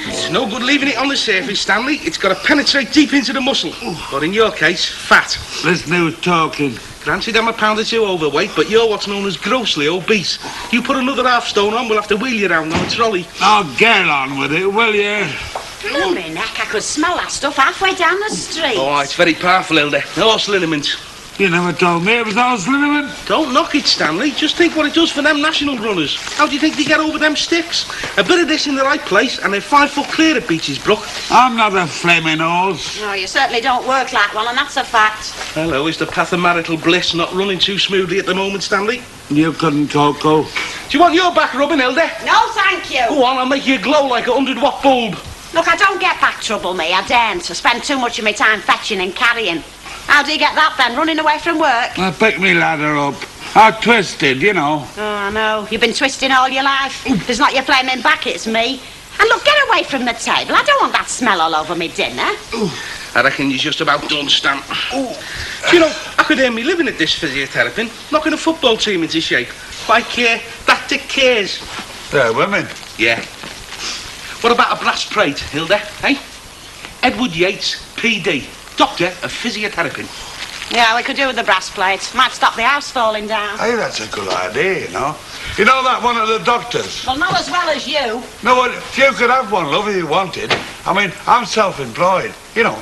It's no good leaving it on the surface, Stanley. It's got to penetrate deep into the muscle. Or in your case, fat. Listen who's talking. Granted, I'm a pound or two overweight, but you're what's known as grossly obese. You put another half stone on, we'll have to wheel you around on a trolley. Oh, get on with it, will you? Blooming heck, I could smell that stuff halfway down the street. Oh, it's very powerful, Hilda. Horse liniment. You never told me it was horse liniment. Don't knock it, Stanley. Just think what it does for them national runners. How do you think they get over them sticks? A bit of this in the right place, and they're 5 foot clear at Beaches Brook. I'm not a flaming horse. No, you certainly don't work like one, and that's a fact. Hello, is the path of marital bliss not running too smoothly at the moment, Stanley? You couldn't, Coco. Do you want your back rubbing, Hilda? No, thank you. Go on, I'll make you glow like a 100-watt bulb. Look, I don't get back trouble, me. I daren't. I spend too much of my time fetching and carrying. How do you get that, then? Running away from work? I picked me ladder up. I twisted, you know. Oh, I know. You've been twisting all your life. It's not your flaming back, it's me. And look, get away from the table. I don't want that smell all over me dinner. Ooh. I reckon you're just about done, Stan. Ooh. Do you know, I could earn me living at this physiotherapy, knocking a football team into shape. Like, Dr. Cares. They're women. Yeah. What about a brass plate, Hilda, eh? Edward Yates, PD, Doctor of Physiotherapy. Yeah, we could do with the brass plate. Might stop the house falling down. Hey, that's a good idea, you know. You know that one of the doctors? Well, not as well as you. No, well, you could have one, love, if you wanted. I mean, I'm self-employed, you know.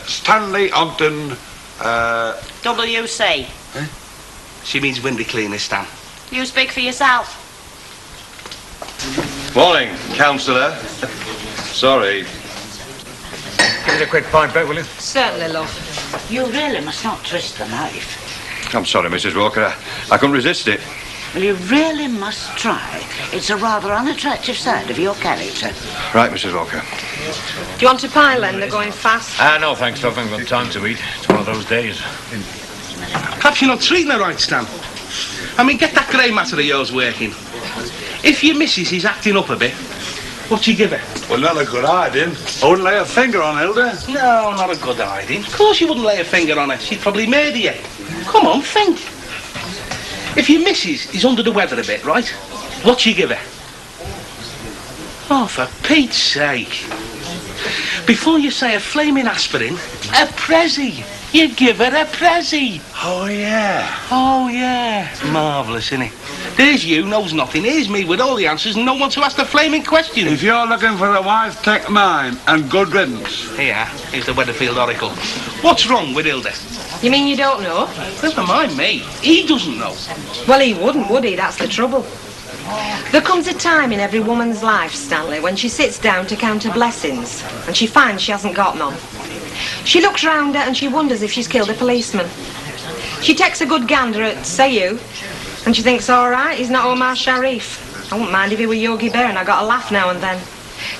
Stanley Ogden, WC. Eh? She means window cleaner, Stan. You speak for yourself. Morning, councillor. Sorry. Give us a quick pint back, will you? Certainly, love. You really must not twist the knife. I'm sorry, Mrs. Walker. I couldn't resist it. Well, you really must try. It's a rather unattractive side of your character. Right, Mrs. Walker. Do you want a pie, Len? They're going fast. No, thanks, love. I haven't got time to eat. It's one of those days. Perhaps you're not treating her right, Stan. I mean, get that grey matter of yours working. If your missus is acting up a bit, what you give her? Well, not a good hiding. I wouldn't lay a finger on Hilda. No, not a good hiding. Of course you wouldn't lay a finger on her. She'd probably murder you. Come on, think. If your missus is under the weather a bit, right? What you give her? Oh, for Pete's sake. Before you say a flaming aspirin, a Prezi. You give her a Prezi. Oh, yeah. Oh, yeah. Marvellous, isn't it? There's you, knows nothing. Here's me with all the answers and no one to ask the flaming question. If you're looking for a wife, take mine, and good riddance. Here, here's the Weatherfield Oracle. What's wrong with Hilda? You mean you don't know? Never mind me. He doesn't know. Well, he wouldn't, would he? That's the trouble. There comes a time in every woman's life, Stanley, when she sits down to count her blessings, and she finds she hasn't got none. She looks round her and she wonders if she's killed a policeman. She takes a good gander at, say you, and she thinks, all right, he's not Omar Sharif. I wouldn't mind if he were Yogi Bear and I got a laugh now and then.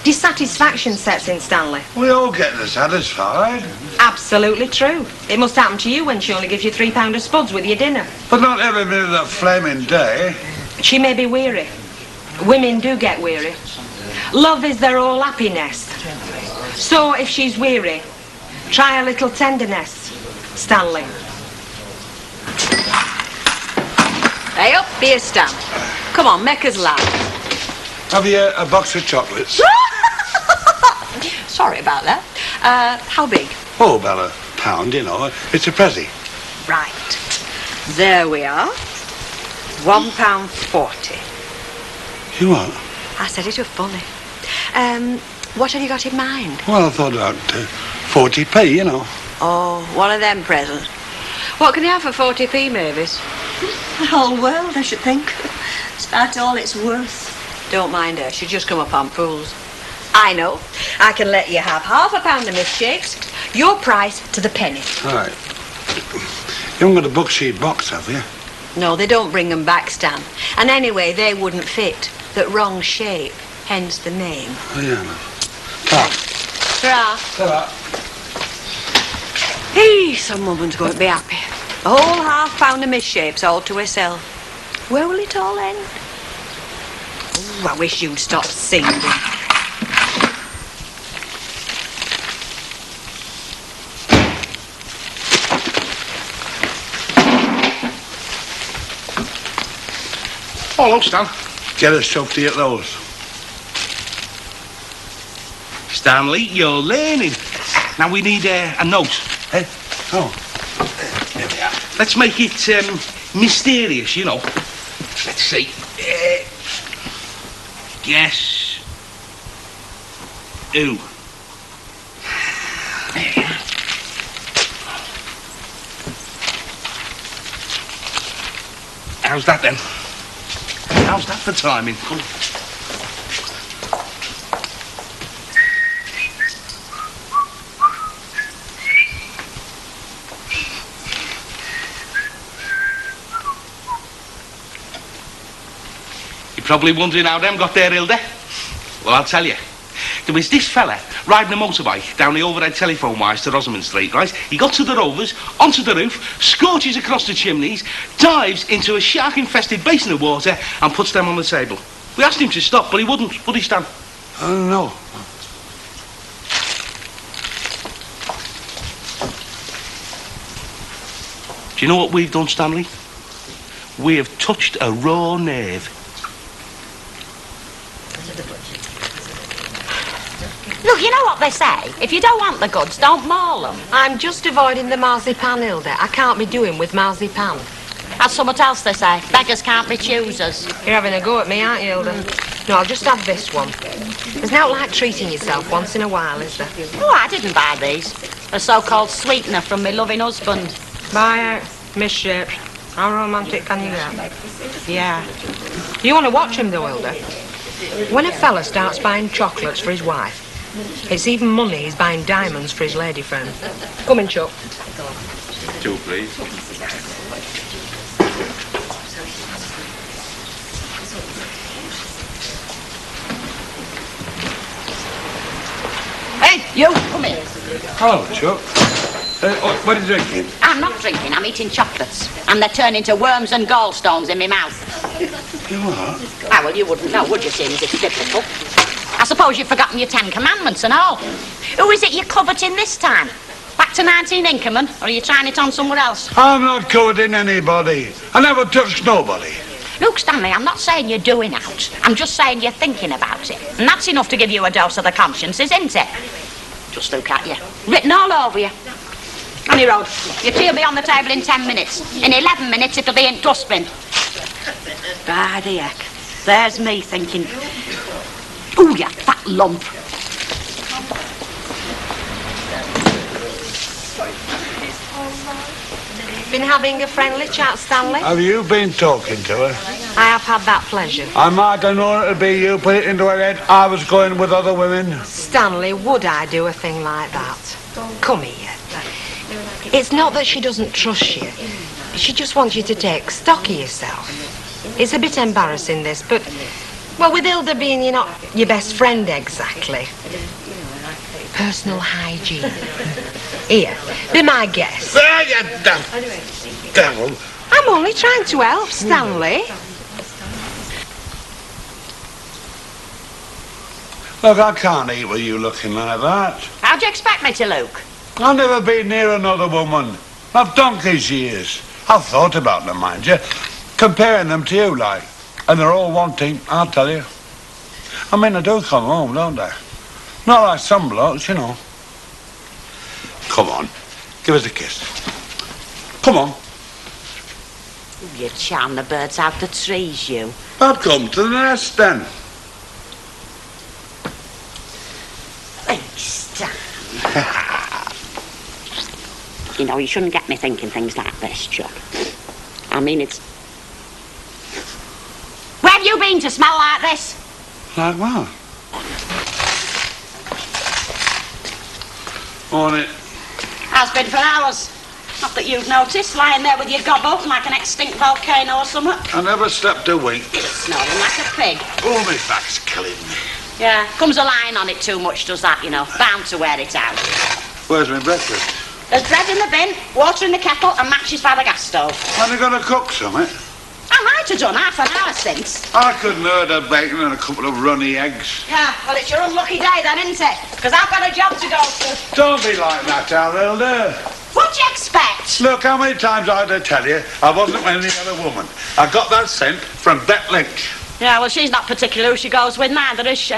Dissatisfaction sets in, Stanley. We all get dissatisfied. Absolutely true. It must happen to you when she only gives you £3 of spuds with your dinner. But not every minute of that flaming day. She may be weary. Women do get weary. Love is their all happiness. So if she's weary, try a little tenderness, Stanley. Hey up, beer Stan. Come on, make us laugh. Have you a box of chocolates? Sorry about that. How big? Oh, about £1, you know. It's a Prezi. Right. There we are. £1.40. You what? I said it was funny. What have you got in mind? Well, I thought about 40p, you know. Oh, one of them presents. What can you have for 40p, Mavis? The whole world, I should think. It's about all it's worth. Don't mind her. She'll just come up on fools. I know. I can let you have £half a pound of misshakes. Your price to the penny. All right. You haven't got a bucksheet box, have you? No, they don't bring them back, Stan. And anyway, they wouldn't fit. That wrong shape. Hence the name. Oh, yeah, no. Ta. Ta-ra. Ta-ra. Hey, some woman's going to be happy. A whole £half pound of misshapes all to herself. Where will it all end? Ooh, I wish you'd stop singing. Oh, hello, Stan. Get us something at those. Stanley, you're learning. Now we need a note. Eh? Oh. There we are. Let's make it mysterious, you know. Let's see. Guess who? There you are. How's that then? How's that for timing? Come. You're probably wondering how them got there, Hilda. Well, I'll tell you. There was this fella riding a motorbike down the overhead telephone wires to Rosamond Street, right? He got to the Rovers, onto the roof, scorches across the chimneys, dives into a shark-infested basin of water and puts them on the table. We asked him to stop, but he wouldn't, would he, Stan? No. Do you know what we've done, Stanley? We have touched a raw nerve. Look, you know what they say? If you don't want the goods, don't maul them. I'm just avoiding the marzipan, Hilda. I can't be doing with marzipan. That's something else they say. Beggars can't be choosers. You're having a go at me, aren't you, Hilda? No, I'll just have this one. There's no like treating yourself once in a while, is there? Oh, I didn't buy these. A so-called sweetener from my loving husband. Buy out, misshaped. How romantic can you get? Yeah. You want to watch him, though, Hilda? When a fella starts buying chocolates for his wife, it's even money he's buying diamonds for his lady friend. Come in, Chuck. 2, please. Hey, you, come here. Hello, Chuck. What are you drinking? I'm not drinking, I'm eating chocolates. And they're turning to worms and gallstones in my mouth. You are? Ah, well, you wouldn't know, would you, seeing as it's biblical? I suppose you've forgotten your 10 Commandments and all. Who is it you're coveting this time? Back to 19 Inkerman, or are you trying it on somewhere else? I'm not courting anybody. I never touched nobody. Look, Stanley, I'm not saying you're doing out. I'm just saying you're thinking about it. And that's enough to give you a dose of the conscience, isn't it? Just look at you. Written all over you. On your road. Your tea will be on the table in 10 minutes. In 11 minutes, it'll be in dustbin. By the heck. There's me thinking... Ooh, you fat lump. Been having a friendly chat, Stanley? Have you been talking to her? I have had that pleasure. I might have known it'd be you put it into her head I was going with other women. Stanley, would I do a thing like that? Come here. It's not that she doesn't trust you. She just wants you to take stock of yourself. It's a bit embarrassing, this, but... Well, with Hilda being you're not your best friend exactly. Personal hygiene. Here, be my guest. There you devil. I'm only trying to help, Stanley. Look, I can't eat with you looking like that. How'd you expect me to look? I've never been near another woman. I've donkey's years. I've thought about them, mind you. Comparing them to you, like. And they're all wanting, I'll tell you. I mean, they do come home, don't they? Not like some blokes, you know. Come on, give us a kiss. Come on. You charm the birds out the trees, you. I'll come to the nest then. Hey, Stan. You know, you shouldn't get me thinking things like this, Chuck. I mean, it's... Where have you been to smell like this? Like what? On it. Has been for hours. Not that you've noticed, lying there with your gob open like an extinct volcano or something. I never slept a wink. Snoring like a pig. Oh, my back's killing me. Yeah, comes a lying on it too much, does that, you know. Bound to wear it out. Where's my breakfast? There's bread in the bin, water in the kettle, and matches by the gas stove. When are you going to cook something? I might have done half an hour since. I couldn't hurt a bacon and a couple of runny eggs. Yeah, well, it's your unlucky day then, isn't it? Because I've got a job to go to. Don't be like that, Hilda. What do you expect? Look, how many times I had to tell you I wasn't with any other woman. I got that scent from Bet Lynch. Yeah, well, she's not particular who she goes with neither, is she?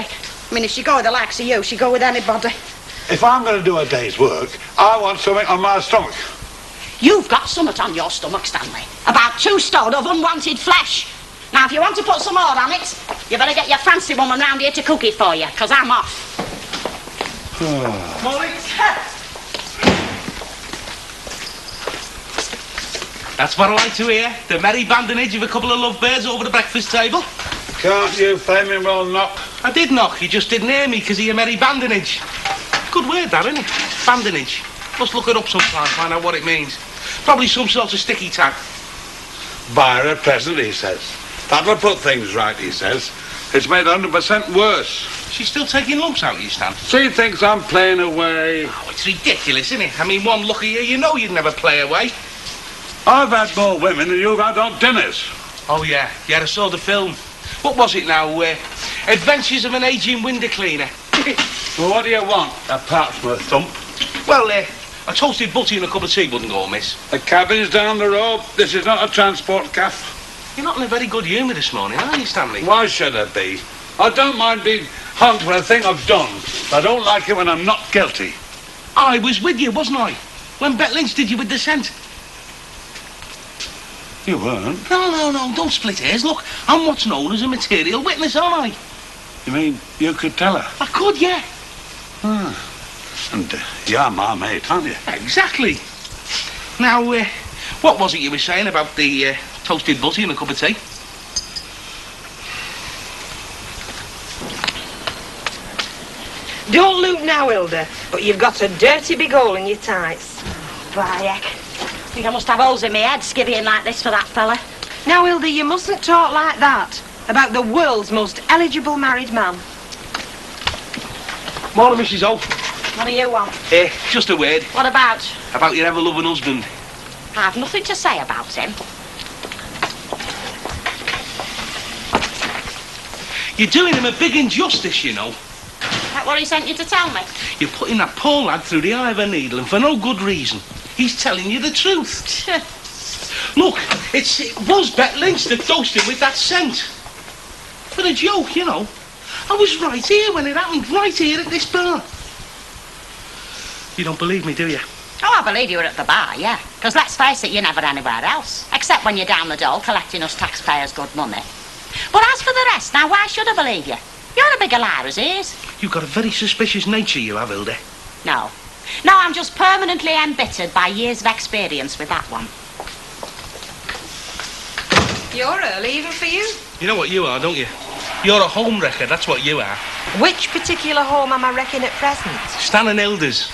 I mean, if she go with the likes of you, she'd go with anybody. If I'm going to do a day's work, I want something on my stomach. You've got something on your stomach, Stanley. About 2 stone of unwanted flesh. Now, if you want to put some more on it, you better get your fancy woman round here to cook it for you, because I'm off. Morning. That's what I like to hear. The merry badinage of a couple of lovebirds over the breakfast table. Can't you flaming well knock? I did knock, you just didn't hear me because of your merry badinage. Good word, that, isn't it? Badinage. Must look it up sometime, find out what it means. Probably some sort of sticky tag. Buy her a present, he says. That'll put things right, he says. It's made 100% worse. She's still taking lumps out of you, Stan. She thinks I'm playing away. Oh, it's ridiculous, isn't it? I mean, one look at you, you know you'd never play away. I've had more women than you've had on dinners. Oh, yeah. Yeah, I saw the film. What was it now? Adventures of an Aging Window Cleaner. Well, what do you want, apart from a thump? Well, a toasted butty and a cup of tea wouldn't go amiss. The cabin's down the road. This is not a transport caff. You're not in a very good humour this morning, are you, Stanley? Why should I be? I don't mind being hung for a thing I've done. I don't like it when I'm not guilty. I was with you, wasn't I? When Bet Lynch did you with the scent. You weren't. No, don't split hairs. Look, I'm what's known as a material witness, aren't I? You mean you could tell her? I could, yeah. And you're my mate, aren't you? Exactly. Now, what was it you were saying about the toasted butty and a cup of tea? Don't look now, Hilda, but you've got a dirty big hole in your tights. By heck. I think I must have holes in my head skivvying like this for that fella. Now, Hilda, you mustn't talk like that about the world's most eligible married man. Morning, Mrs. O. What do you want? Just a word. What about? About your ever-loving husband. I've nothing to say about him. You're doing him a big injustice, you know. That what he sent you to tell me? You're putting that poor lad through the eye of a needle, and for no good reason. He's telling you the truth. Look, it was Bet Lynch that dosed him with that scent. For a joke, you know. I was right here when it happened, right here at this bar. You don't believe me, do you? Oh, I believe you were at the bar, yeah. Because let's face it, you're never anywhere else. Except when you're down the dole collecting us taxpayers' good money. But as for the rest, now why should I believe you? You're a bigger liar as he is. You've got a very suspicious nature, you have, Hilda. No. No, I'm just permanently embittered by years of experience with that one. You're early, even for you. You know what you are, don't you? You're a home wrecker, that's what you are. Which particular home am I wrecking at present? Stan and Hilda's.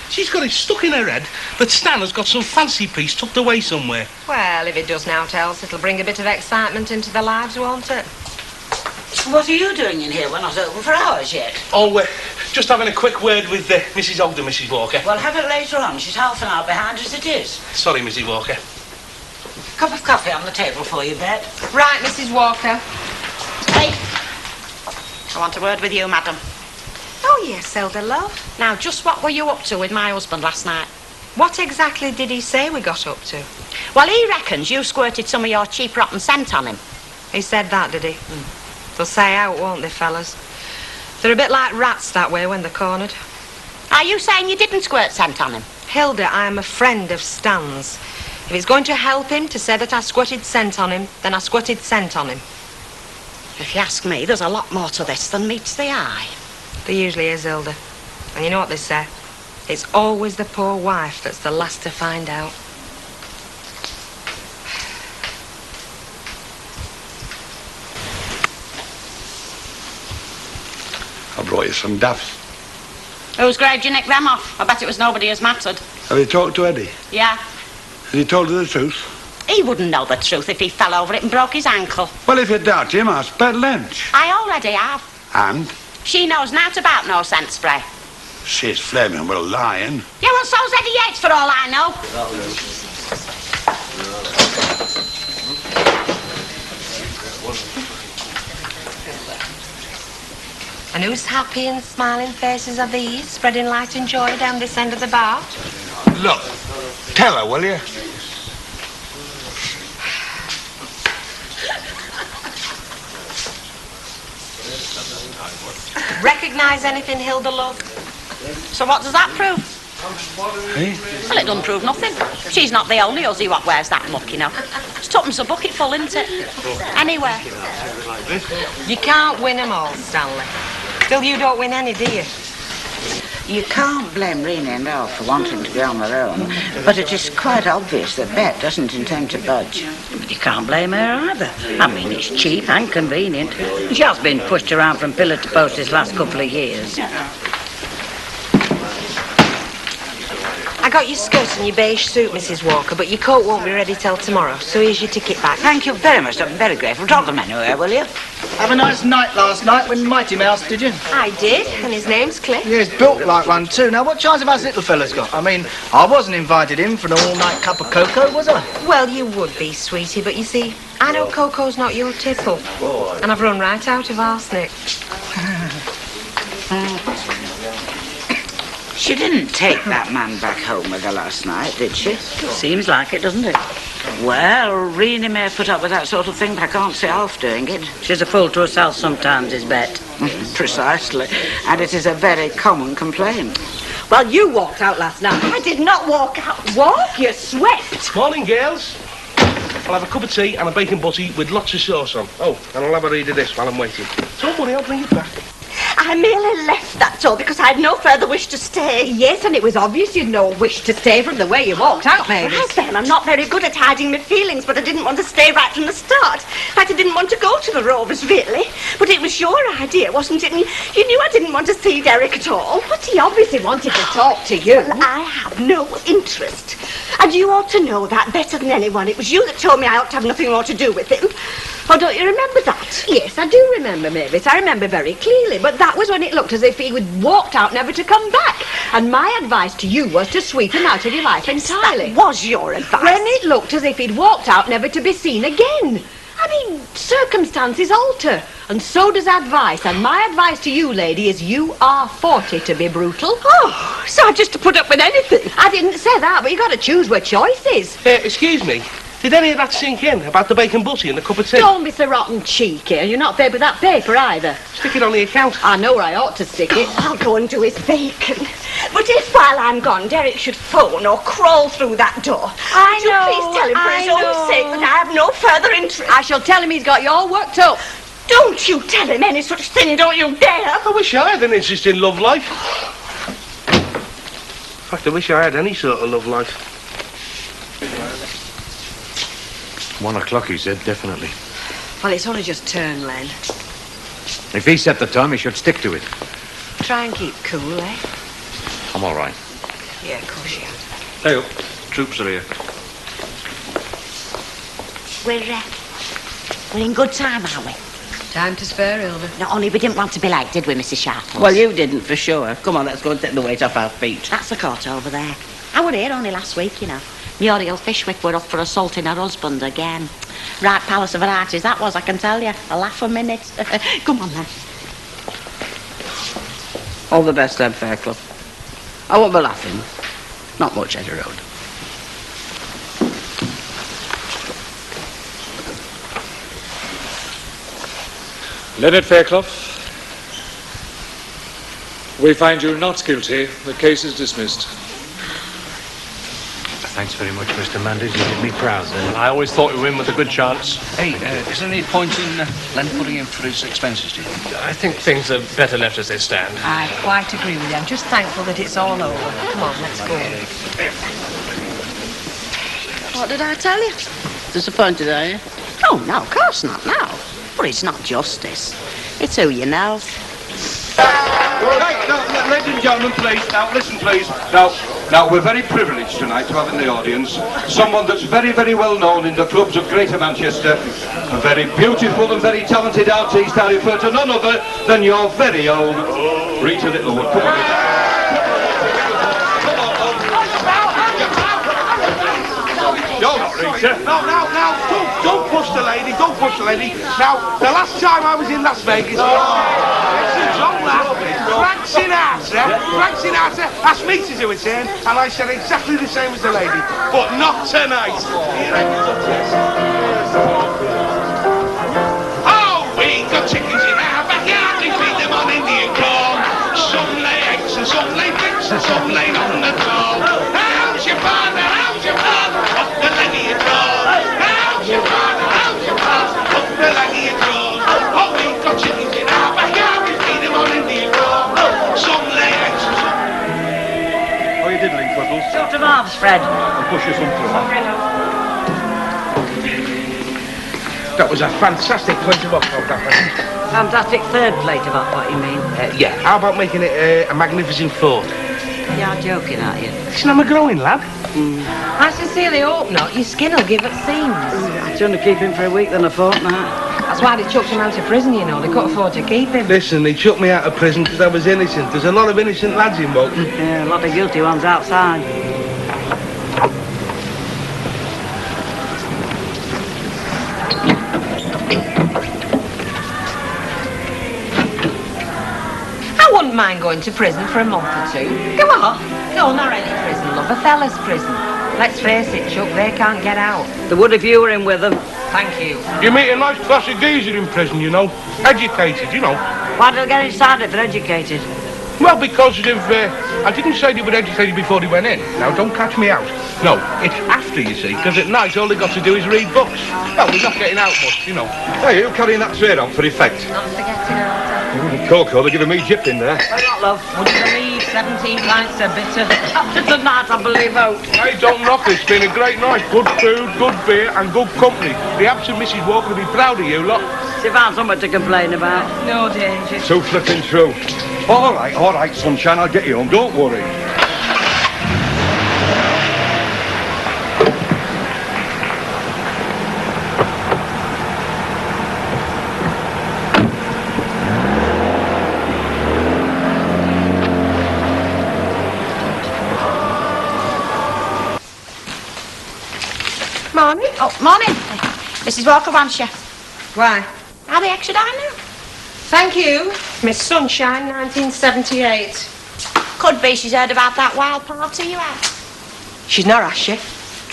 She's got it stuck in her head that Stan has got some fancy piece tucked away somewhere. Well, if it does now, else it'll bring a bit of excitement into their lives, won't it? What are you doing in here? We're not open for hours yet. Oh, just having a quick word with Mrs. Ogden, Mrs. Walker. Well, have it later on. She's half an hour behind as it is. Sorry, Mrs. Walker. Cup of coffee on the table for you, Bet. Right, Mrs. Walker. Hey, I want a word with you, madam. Oh, yes, Hilda, love. Now, just what were you up to with my husband last night? What exactly did he say we got up to? Well, he reckons you squirted some of your cheap rotten scent on him. He said that, did he? They'll say out, won't they, fellas? They're a bit like rats that way when they're cornered. Are you saying you didn't squirt scent on him? Hilda, I am a friend of Stan's. If it's going to help him to say that I squirted scent on him, then I squirted scent on him. If you ask me, there's a lot more to this than meets the eye. There usually is, Hilda. And you know what they say? It's always the poor wife that's the last to find out. I brought you some duffs. Whose grave did you nick them off? I bet it was nobody as mattered. Have you talked to Eddie? Yeah. Has he told you the truth? He wouldn't know the truth if he fell over it and broke his ankle. Well, if you doubt him, ask Bet Lynch. I already have. And? She knows nought about no scent spray. She's flaming well lying. Yeah, well, so's Eddie Yates for all I know. And whose happy and smiling faces are these, spreading light and joy down this end of the bar? Look, tell her, will you? Recognise anything, Hilda, love? So what does that prove? Eh? Well, it doesn't prove nothing. She's not the only Aussie what wears that look, you know. It's tuppence a bucket full, isn't it? Anywhere. You can't win 'em all, Stanley. Still, you don't win any, do you? You can't blame Rena and Al for wanting to be on their own, but it is quite obvious that Bet doesn't intend to budge. But you can't blame her either. I mean, it's cheap and convenient. She has been pushed around from pillar to post this last couple of years. I got your skirt and your beige suit, Mrs. Walker, but your coat won't be ready till tomorrow, so here's your ticket back. Thank you very much. I'm very grateful. Drop them anywhere, will you? Have a nice night last night with Mighty Mouse, did you? I did, and his name's Cliff. Yeah, he's built like one too. Now, what chance have us little fellas got? I mean, I wasn't invited in for an all-night cup of cocoa, was I? Well, you would be, sweetie, but you see, I know cocoa's not your tipple, and I've run right out of arsenic. She didn't take that man back home with her last night, did she? Seems like it, doesn't it? Well, Rena may have put up with that sort of thing, but I can't see Alf doing it. She's a fool to herself sometimes, is Bet. Precisely. And it is a very common complaint. Well, you walked out last night. I did not walk out. Walk? You swept. Morning, girls. I'll have a cup of tea and a bacon butty with lots of sauce on. Oh, and I'll have a read of this while I'm waiting. Don't worry, I'll bring it back. I merely left, that's all, because I had no further wish to stay. Yes, and it was obvious you'd no wish to stay from the way you walked out, Mavis. Right then, I'm not very good at hiding my feelings, but I didn't want to stay right from the start. In fact, I didn't want to go to the Rovers, really. But it was your idea, wasn't it? And you knew I didn't want to see Derek at all. But he obviously wanted to talk to you. Well, I have no interest. And you ought to know that better than anyone. It was you that told me I ought to have nothing more to do with him. Oh, don't you remember that? Yes, I do remember, Mavis. I remember very clearly. But that was when it looked as if he had walked out never to come back. And my advice to you was to sweep him out of your life entirely. That was your advice. When it looked as if he'd walked out never to be seen again. I mean, circumstances alter, and so does advice. And my advice to you, lady, is you are 40 to be brutal. Oh, so I just to put up with anything? I didn't say that, but you got to choose where choice is. Excuse me. Did any of that sink in about the bacon butty and the cup of tea? Don't be so rotten cheeky. You're not paid with that paper either. Stick it on the account. I know where I ought to stick it. I'll go and do his bacon. But if while I'm gone, Derek should phone or crawl through that door, I would you know, please tell him for his I know. own sake that I have no further interest? I shall tell him he's got you all worked up. Don't you tell him any such thing, don't you dare! I wish I had an interest in love life. In fact, I wish I had any sort of love life. 1 o'clock, he said, definitely. Well, it's only just turned, Len. If he set the time, he should stick to it. Try and keep cool, eh? I'm all right. Yeah, of course you are. Hey up, troops are here. We're in good time, aren't we? Time to spare, Hilda. Not only we didn't want to be late, did we, Mrs. Sharpless? Well, you didn't, for sure. Come on, let's go and take the weight off our feet. That's the court over there. I were here only last week, you know. Muriel Fishwick were up for assaulting her husband again. Right palace of varieties, that was, I can tell you. A laugh a minute. Come on, then. All the best, then, Fairclough. I won't be laughing. Not much, Eddie Road. Leonard Fairclough, we find you not guilty. The case is dismissed. Thanks very much, Mr. Manders. You did me proud there. I always thought we'd win with a good chance. Hey, is there any point in Len putting in for his expenses, do you think? I think things are better left as they stand. I quite agree with you. I'm just thankful that it's all over. Come on, let's go. What did I tell you? Disappointed, are you? Oh, no, of course not, no. But it's not justice. It's who you know. Right, now, ladies and gentlemen, please, now, listen, please. Now, we're very privileged tonight to have in the audience someone that's very, very well known in the clubs of Greater Manchester. A very beautiful and very talented artiste. I refer to none other than your very own Rita Littlewood. Come on. Rita. No, don't push the lady, don't push the lady. Now, the last time I was in Las Vegas, Frank Sinatra asked me to do it then, and I said exactly the same as the lady, but not tonight. Oh, we ain't got chickens in our backyard, we feed them on Indian corn. Some lay bricks and some laid on the door. How's your father? How's your father? Up the leg of your drawers. How's your father? How's your father? Up the leg of your drawers. Oh, we've got chickens in our backyard. We feed them on Indian raw. Some lay eggs and some... How are you diddling, Cuddles? Short of halves, Fred. I'll push you some through. That was a fantastic plate of hot dog, that present. Fantastic third plate of hot, what you mean? Yeah, how about making it a magnificent fourth? You're joking, aren't you? Listen, I'm a growing lad. I sincerely hope not. Your skin will give it seams. I'd sooner keep him for a week than a fortnight. That's why they chucked him out of prison, you know. They couldn't afford to keep him. Listen, they chucked me out of prison because I was innocent. There's a lot of innocent lads in Bolton. Yeah, a lot of guilty ones outside. I wouldn't mind going to prison for a month or two. Come on. No, not any prison, love. A fella's prison. Let's face it, Chuck, they can't get out. They would if you were in with them. Thank you. You meet a nice class of geezer in prison, you know. Educated, you know. Why did they get inside if they're educated? Well, because of... I didn't say they were educated before they went in. Now, don't catch me out. No, it's after, you see, because at night all they got to do is read books. Well, we're not getting out much, you know. Hey, you carrying that trade on for effect? Not forgetting our Cocoa, they're giving me gypped in there. Why not, love? Would you believe 17 pints of bitter? After tonight, I believe out. Hey, don't knock it. It's been a great night. Good food, good beer, and good company. The absent Mrs. Walker will be proud of you, lot. She found something to complain about. No danger. So flipping through. All right, sunshine, I'll get you home, don't worry. Morning. Oh, morning. Mrs. Walker wants you. Why? How the heck should I know? Thank you. Miss Sunshine, 1978. Could be she's heard about that wild party you had. She's not, has she?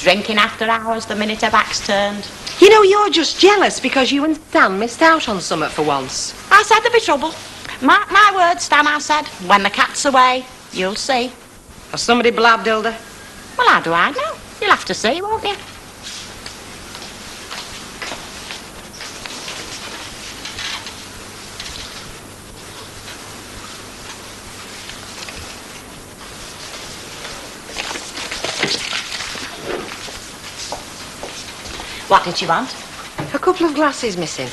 Drinking after hours the minute her back's turned. You know, you're just jealous because you and Stan missed out on something for once. I said there'd be trouble. Mark my words, Stan, I said. When the cat's away, you'll see. Has somebody blabbed, Hilda? Well, how do I know? You'll have to see, won't you? What did you want? A couple of glasses missing.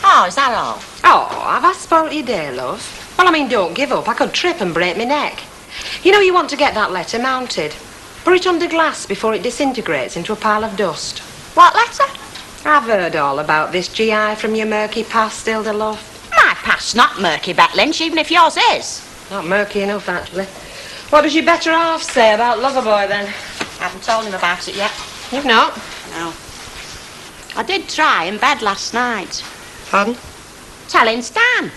Oh, is that all? Oh, have I spoilt your day, love? Well, I mean, don't give up. I could trip and break my neck. You know you want to get that letter mounted. Put it under glass before it disintegrates into a pile of dust. What letter? I've heard all about this GI from your murky past, Hilda, love. My past's not murky, Bet Lynch, even if yours is. Not murky enough, actually. What does your better half say about Loverboy, then? I haven't told him about it yet. You've not? No. I did try in bed last night. Pardon? Telling Stan.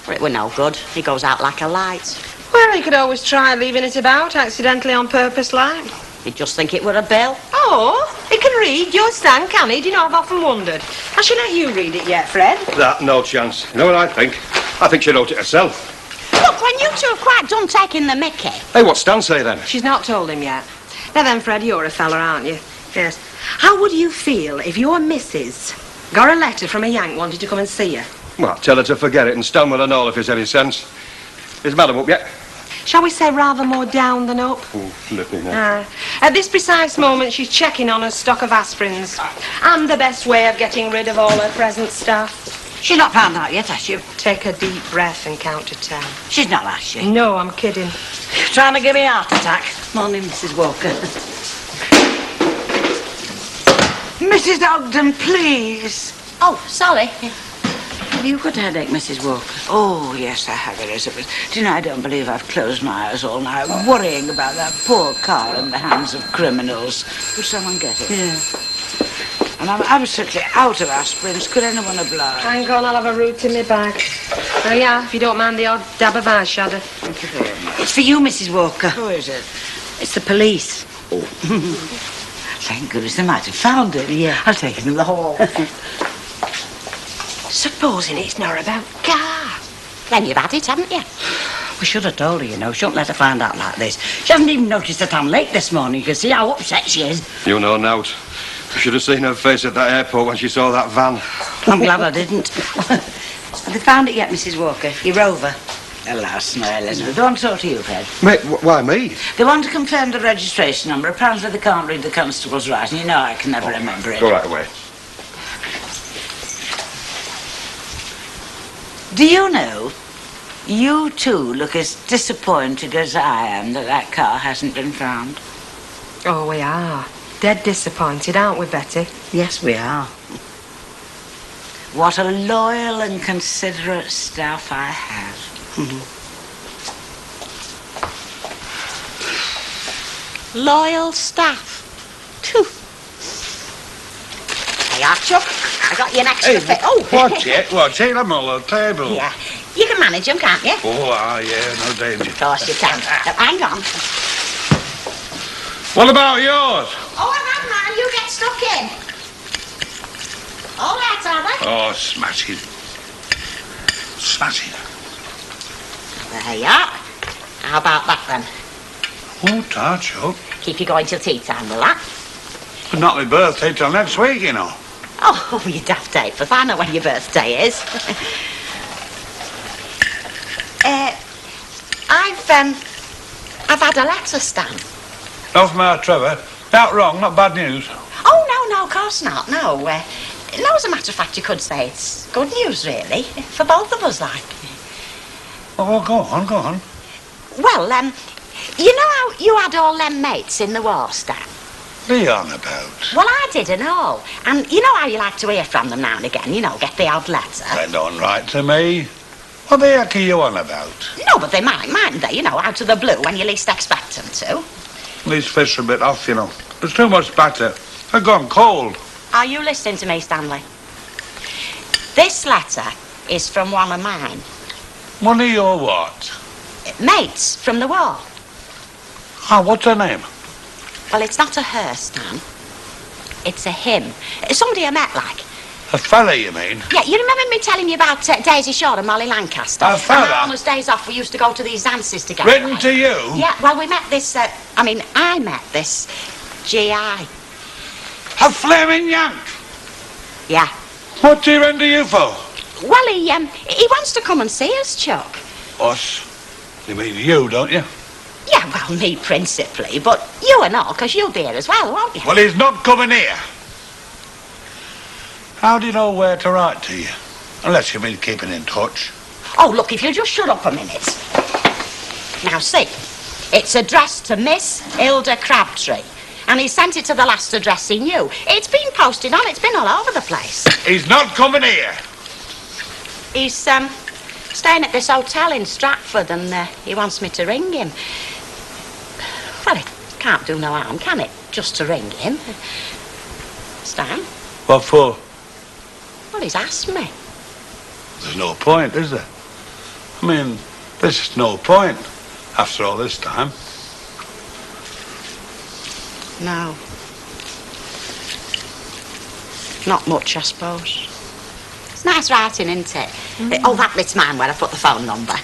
But it were no good. He goes out like a light. Well, you could always try leaving it about, accidentally on purpose, like. He'd just think it were a bill. Oh, he can read. Your Stan, can he? Do you know, I've often wondered. Has she let you read it yet, Fred? That, no chance. You know what I think? I think she wrote it herself. Look, when you two have quite done taking the mickey. Hey, what's Stan say then? She's not told him yet. Now then, Fred, you're a fella, aren't you? Yes. How would you feel if your missus got a letter from a Yank wanting to come and see you? Well, tell her to forget it and Stan will know if there's any sense. Is Madam up yet? Shall we say rather more down than up? Oh, flipping hell. At this precise moment, she's checking on her stock of aspirins. And the best way of getting rid of all her present stuff. She's not found out yet, has she? Take a deep breath and count to 10. She's not, has she? No, I'm kidding. Trying to give me a heart attack. Morning, Mrs. Walker. Mrs. Ogden, please. Oh, sorry. Have you got a headache, Mrs. Walker? Oh, yes, I have, Elizabeth. Do you know, I don't believe I've closed my eyes all night, worrying about that poor car in the hands of criminals. Will someone get it? Yeah. And I'm absolutely out of aspirins. Could anyone oblige? Hang on, I'll have a root in my bag. Oh, yeah, if you don't mind the odd dab of eyeshadow. Thank you very much. It's for you, Mrs. Walker. Who is it? It's the police. Oh. Thank goodness they might have found it. Yeah. I'll take it in the hall. Supposing it's not about car. Then you've had it, haven't you? We should have told her, you know. Shouldn't let her find out like this. She hasn't even noticed that I'm late this morning. You can see how upset she is. You know, Nout. You should have seen her face at that airport when she saw that van. I'm glad I didn't. Have they found it yet, Mrs. Walker? Your rover? Alas, no, Elizabeth. They want to talk to you, Fred. Mate, why me? They want to confirm the registration number. Apparently they can't read the constable's writing. You know I can never remember it. Go right away. Do you know, you too look as disappointed as I am that that car hasn't been found. Oh, we are. Dead disappointed, aren't we, Betty? Yes, we are. What a loyal and considerate staff I have. Loyal staff. Phew. Hey, Chuck, I got you an extra fit. Oh, Watch it, I'm all on the table. yeah. You can manage them, can't you? Oh, yeah, no danger. Of course you can. Now, hang on. What about yours? Oh, I have mine. You get stuck in. All right, are they? Oh, smashing. Smashing. There you are. How about that, then? Oh, touch up. Keep you going till tea time, will that? But not my birthday till next week, you know. Oh, you daft ape. I know when your birthday is. I've had a letter, Stan. Not from our Trevor. Not wrong, not bad news. Oh, no, of course not. No, no, as a matter of fact, you could say it's good news, really, for both of us, like. Oh, go on. Well, you know how you had all them mates in the war, Stan? What are you on about? Well, I didn't know. And you know how you like to hear from them now and again, you know, get the odd letter. They don't write to me. What the heck are you on about? No, but they mightn't they, you know, out of the blue when you least expect them to. These fish are a bit off, you know. There's too much batter. They've gone cold. Are you listening to me, Stanley? This letter is from one of mine. One of your what? Mates from the war. Ah, what's her name? Well, it's not a her, Stan. It's a him. Somebody I met, like. A fella, you mean? Yeah, you remember me telling you about Daisy Shaw and Molly Lancaster? A fella? And on his days off, we used to go to these dances together. Written to you? Yeah, well, we met this, I met this G.I. A flaming yank? Yeah. What's he render you for? Well, he wants to come and see us, Chuck. Us? You mean you, don't you? Yeah, well, me principally, but you and all, because you'll be here as well, won't you? Well, he's not coming here. How do you know where to write to you? Unless you've been keeping in touch. Oh, look, if you'll just shut up a minute. Now, see, it's addressed to Miss Hilda Crabtree. And he sent it to the last address he knew. It's been posted on, it's been all over the place. He's not coming here. He's, staying at this hotel in Stratford, and he wants me to ring him. Well, it can't do no harm, can it? Just to ring him. Stan? What for? Well, he's asked me. There's no point, is there? I mean, there's just no point after all this time. No. Not much, I suppose. It's nice writing, isn't it? Oh, that's mine where I put the phone number.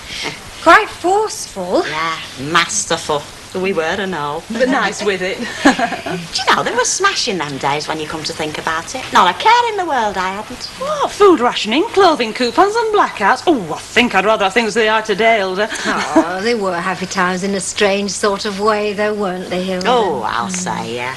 Quite forceful. Yeah, masterful. We were and all. But nice with it. Do you know, they were smashing them days when you come to think about it. Not a care in the world I hadn't. Oh, food rationing, clothing coupons and blackouts. Oh, I think I'd rather have things as they are today, Hilda. Oh, they were happy times in a strange sort of way, though, weren't they, Hilda? Oh, I'll say, yeah.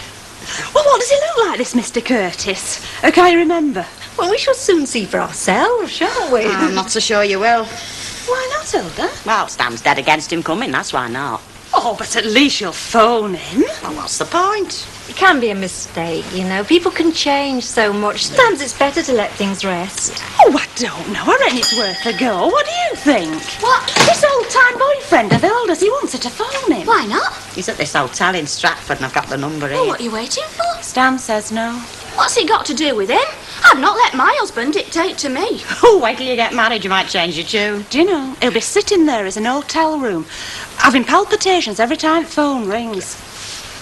Well, what does he look like, this Mr. Curtis? Can you remember? Well, we shall soon see for ourselves, shan't we? I'm not so sure you will. Why not, Hilda? Well, Stan's dead against him coming, that's why not. Oh, but at least you'll phone him. Well, what's the point? It can be a mistake, you know. People can change so much. Sometimes it's better to let things rest. Oh, I don't know. I reckon it's worth a go. What do you think? What? This old-time boyfriend of Hilda's, he wants her to phone him. Why not? He's at this hotel in Stratford and I've got the number here. Well, what are you waiting for? Stan says no. What's he got to do with him? I've not let my husband dictate to me. Oh, wait till you get married, you might change your tune. Do you know, he'll be sitting there as an hotel room, having palpitations every time the phone rings.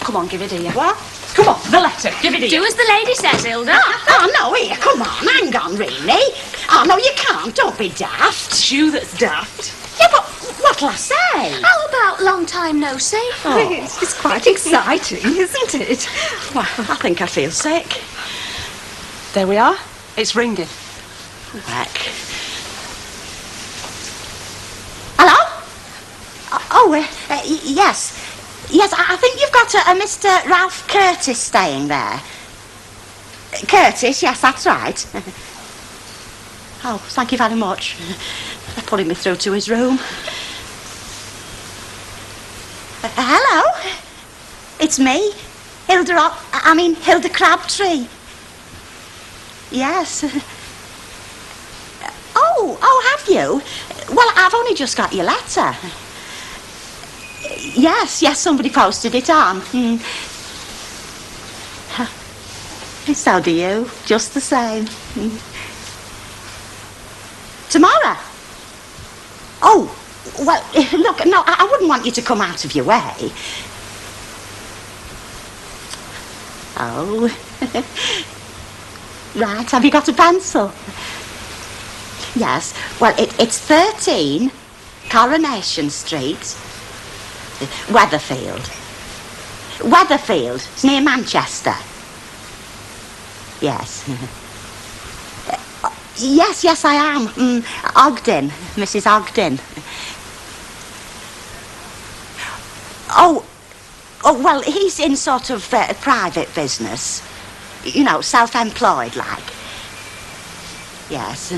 Come on, give it here. What? Come on, the letter, give it here. Do as the lady says, Hilda. Oh, no, here, come on, hang on, really. Oh, no, you can't, don't be daft. It's you that's daft. Yeah, but what'll I say? How about long time no see? It's quite exciting, isn't it? Well, I think I feel sick. There we are. It's ringing. Heck. Hello? Yes. Yes, I think you've got a Mr. Ralph Curtis staying there. Curtis, yes, that's right. Oh, thank you very much. They're pulling me through to his room. Hello? It's me, Hilda Crabtree. Yes. Oh, have you? Well, I've only just got your letter. Yes, somebody posted it on. So do you, just the same. Tomorrow? Oh, well, look, no, I wouldn't want you to come out of your way. Oh. Right, have you got a pencil? Yes, well, it's 13 Coronation Street, Weatherfield. Weatherfield, it's near Manchester. Yes. Yes, I am. Ogden, Mrs. Ogden. Oh, well, he's in sort of private business. You know, self-employed, like. Yes.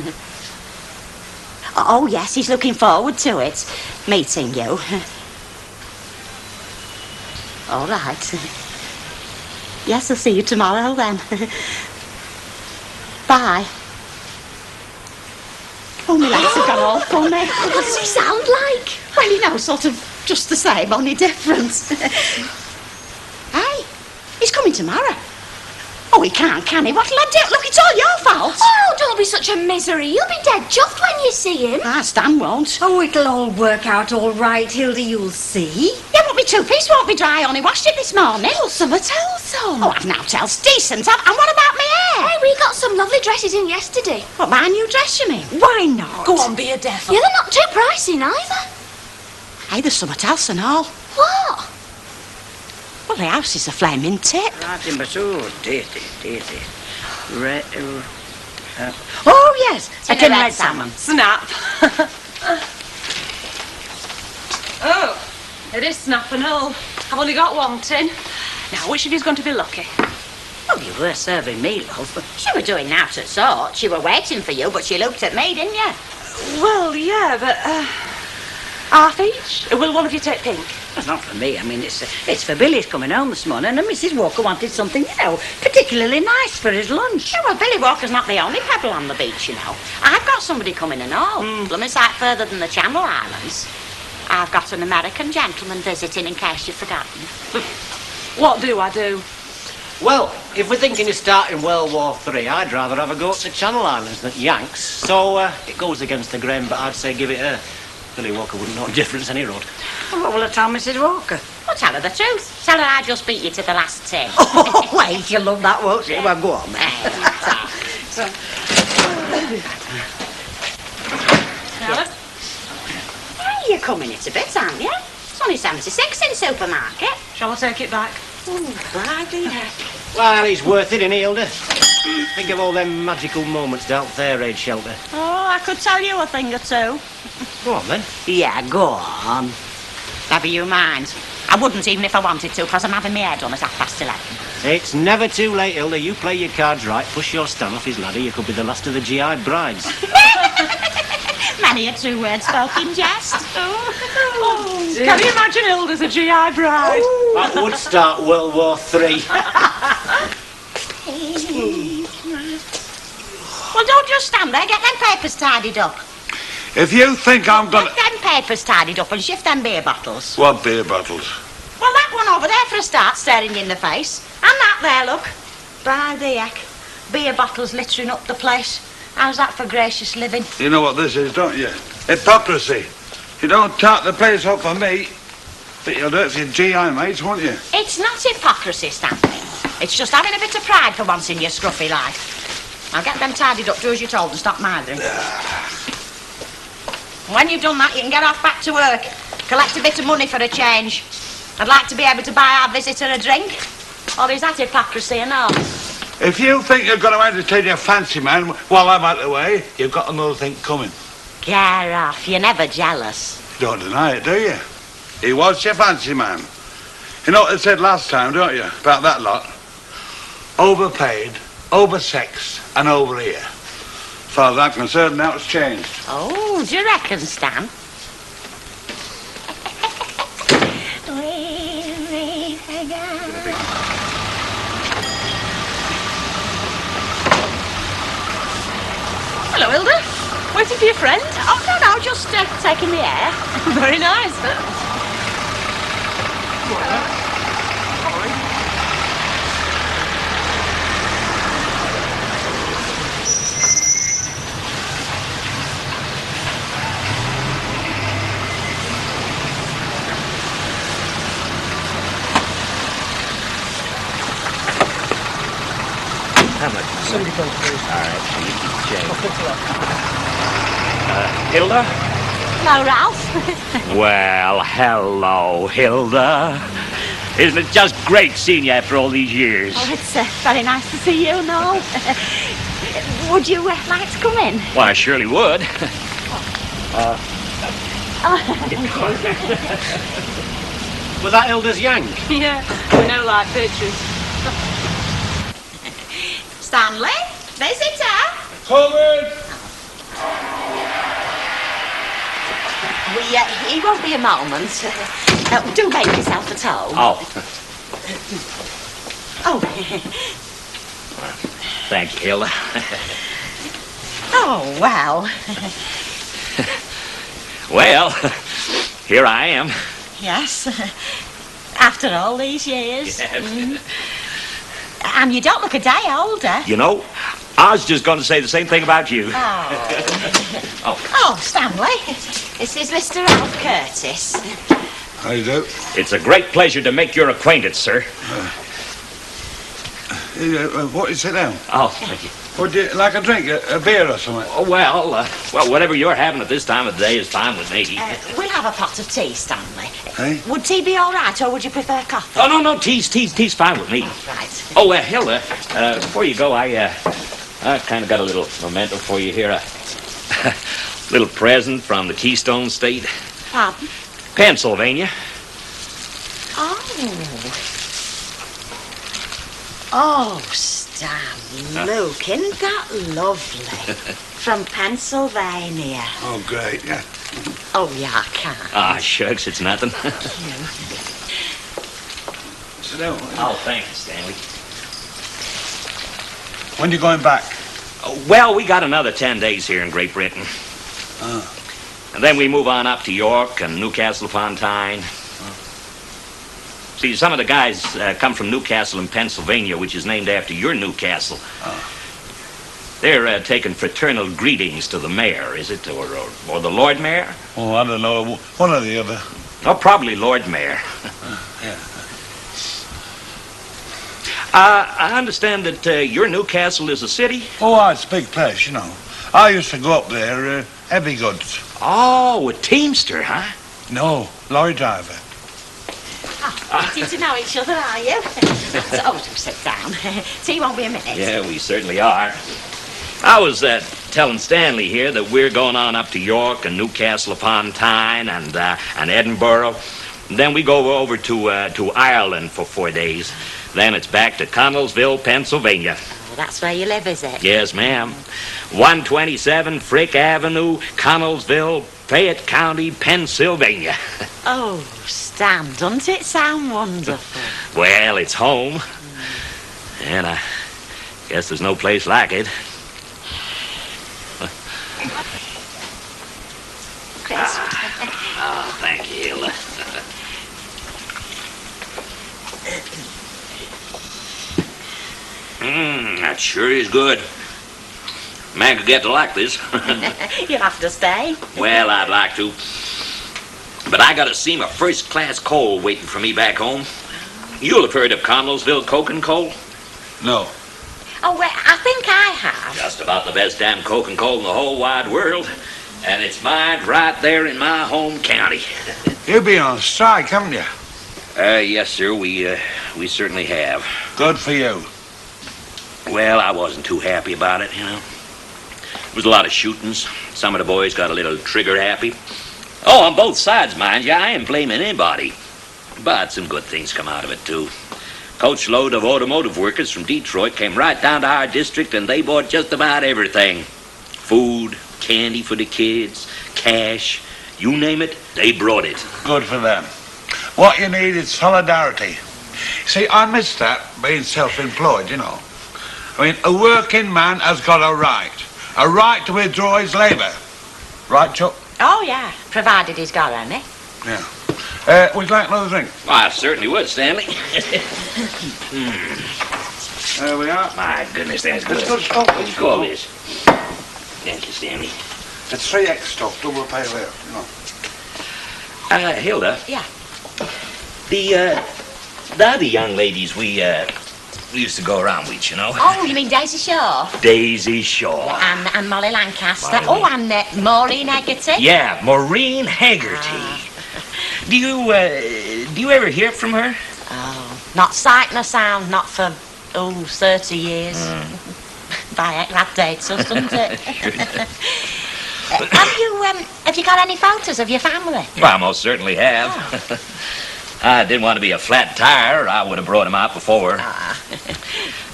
Oh, yes, he's looking forward to it, meeting you. All right. Yes, I'll see you tomorrow, then. Bye. Oh, my legs have gone all funny. What does he sound like? Well, you know, sort of just the same, only different. Hey, he's coming tomorrow. Oh, he can't, can he? What'll I do? Look, it's all your fault. Oh, don't be such a misery. You'll be dead chuffed when you see him. Ah, Stan won't. Oh, it'll all work out all right, Hilda, you'll see. Yeah, but my two-piece won't be dry. I only washed it this morning. Oh, summer tell some. Oh, I've now tells decent. And what about my hair? Hey, we got some lovely dresses in yesterday. What, my new dress, you mean? Why not? Go on, be a devil. Yeah, they're not too pricey neither. Hey, there's something else and all. What? Well, the house is a flaming tip. Right in, but oh, dear. Oh, yes. A tin red salmon. Snap. Oh, it is snap and all. I've only got one tin. Now, which of you's going to be lucky? Oh, you were serving me, love. She were doing that at sort. She were waiting for you, but she looked at me, didn't you? Well, yeah, but, half each? Will one of you take pink? It's not for me. I mean, it's for Billy's coming home this morning, and Mrs. Walker wanted something, you know, particularly nice for his lunch. Yeah, well, Billy Walker's not the only pebble on the beach, you know. I've got somebody coming and all. Blooming sight further than the Channel Islands. I've got an American gentleman visiting, in case you've forgotten. What do I do? Well, if we're thinking of starting World War III, I'd rather have a go at the Channel Islands than Yanks. So, it goes against the grain, but I'd say give it her. Billy Walker wouldn't know the difference any road. What will I tell Mrs. Walker? Well, tell her the truth. Tell her I just beat you to the last tin. Oh, wait, she'll love that, won't she? Well, go on, then. Hey, you're coming it a bit, aren't you? It's only 76 in supermarket. Shall I take it back? Bloody heck. Well, he's worth it, isn't he, Hilda? Think of all them magical moments down there, Aid Shelter. Oh, I could tell you a thing or two. Go on, then. Yeah, go on. Never you mind. I wouldn't even if I wanted to, because I'm having my hair done at 11:30. It's never too late, Hilda. You play your cards right, push your Stan off his ladder, you could be the last of the GI brides. Many a true word spoken jest. Can you imagine Hilda's a GI bride? That would start World War III. Well, don't just stand there. Get them papers tidied up. If you think I'm gonna... Get them papers tidied up and shift them beer bottles. What beer bottles? Well, that one over there for a start, staring you in the face. And that there, look. By the heck. Beer bottles littering up the place. How's that for gracious living? You know what this is, don't you? Hypocrisy. You don't tart the place up for me, but you'll do it for your GI mates, won't you? It's not hypocrisy, Stanley. It's just having a bit of pride for once in your scruffy life. I'll get them tidied up, do as you're told, and stop mithering. When you've done that, you can get off back to work. Collect a bit of money for a change. I'd like to be able to buy our visitor a drink. Or is that hypocrisy or not? If you think you're going to entertain your fancy man while I'm out of the way, you've got another thing coming. Get off. You're never jealous. You don't deny it, do you? He was your fancy man. You know what they said last time, don't you, about that lot? Overpaid, oversexed, and over here. As far as I'm concerned, now it's changed. Oh, do you reckon, Stan? Hello, Hilda. Waiting for your friend? Oh, no, just taking the air. Very nice. How much? £70, please. All right, so you keep the change. I'll pick it up. Hilda? Hello, Ralph. Well, hello, Hilda. Isn't it just great seeing you after all these years? Oh, it's very nice to see you, Noel. Would you like to come in? Well, I surely would. Was that Hilda's yank? Yeah, we know like pictures. Stanley, visitor. Coming! He won't be a moment. Do make yourself at home. Oh, Oh. thank you, Hilda. Oh, well. Well, here I am. Yes. After all these years. Yes. Mm. And you don't look a day older. You know, I was just going to say the same thing about you. Oh, Stanley. This is Mr. Ralph Curtis. How you do? It's a great pleasure to make your acquaintance, sir. What, you sit down? Oh, thank you. Would you like a drink, a beer or something? Oh, well, whatever you're having at this time of the day is fine with me. We'll have a pot of tea, Stanley. Hey? Would tea be all right, or would you prefer coffee? Oh, no, tea's fine with me. Right. Oh, Hilda, before you go, I kind of got a little memento for you here. A little present from the Keystone State. Pardon? Pennsylvania. Oh, Stan, look, isn't that lovely? From Pennsylvania. Oh, great, yeah. Oh, yeah, I can. Ah, shucks, it's nothing. Sit down. Oh, thank you, Stanley. When you going back? Well, we got another 10 days here in Great Britain. And then we move on up to York and Newcastle upon Tyne. See, some of the guys come from Newcastle in Pennsylvania, which is named after your Newcastle. They're taking fraternal greetings to the mayor, is it? Or the Lord Mayor? Oh, I don't know. One or the other. Oh, probably Lord Mayor. Yeah. I understand that your Newcastle is a city? Oh, it's a big place, you know. I used to go up there, heavy goods. Oh, a teamster, huh? No, lorry driver. Getting to know each other, are you? So, do sit down. Tea won't be a minute. Yeah, we certainly are. I was telling Stanley here that we're going on up to York and Newcastle upon Tyne and Edinburgh. And then we go over to Ireland for 4 days. Then it's back to Connellsville, Pennsylvania. Oh, that's where you live, is it? Yes, ma'am. 127 Frick Avenue, Connellsville, Fayette County, Pennsylvania. Oh, Stan, doesn't it sound wonderful? Well, it's home. And I guess there's no place like it. Chris. Oh, thank you, Hilda. That sure is good. Man could get to like this. You'll have to stay. Well, I'd like to. But I got a seam of first-class coal waiting for me back home. You'll have heard of Connellsville Coke and Coal? No. Oh, well, I think I have. Just about the best damn coke and coal in the whole wide world. And it's mine right there in my home county. You've been on strike, haven't you? Yes, sir, we certainly have. Good for you. Well, I wasn't too happy about it, you know. There was a lot of shootings. Some of the boys got a little trigger happy. Oh, on both sides, mind you. I ain't blaming anybody. But some good things come out of it, too. Coachload of automotive workers from Detroit came right down to our district, and they bought just about everything. Food, candy for the kids, cash, you name it, they brought it. Good for them. What you need is solidarity. See, I miss that, being self-employed, you know. I mean, a working man has got a right to withdraw his labour. Right, Chuck? Oh, yeah, provided he's got any. Yeah. Would you like another drink? Well, I certainly would, Stanley. There we are. My goodness, that's good. It's good stuff. What you call this? Thank you, Stanley. It's 3X stuff, double pale ale, you know. Hilda. Yeah. The other young ladies we used to go around with, you know. Oh, you mean Daisy Shaw? Daisy Shaw. And Molly Lancaster. Oh, and Maureen Hegarty. Yeah, Maureen Hegarty. Do you ever hear from her? Oh, not sight nor sound, not for, 30 years. By heck, that dates us, doesn't it? Have you got any photos of your family? Well, I most certainly have. I didn't want to be a flat tire, or I would have brought them out before.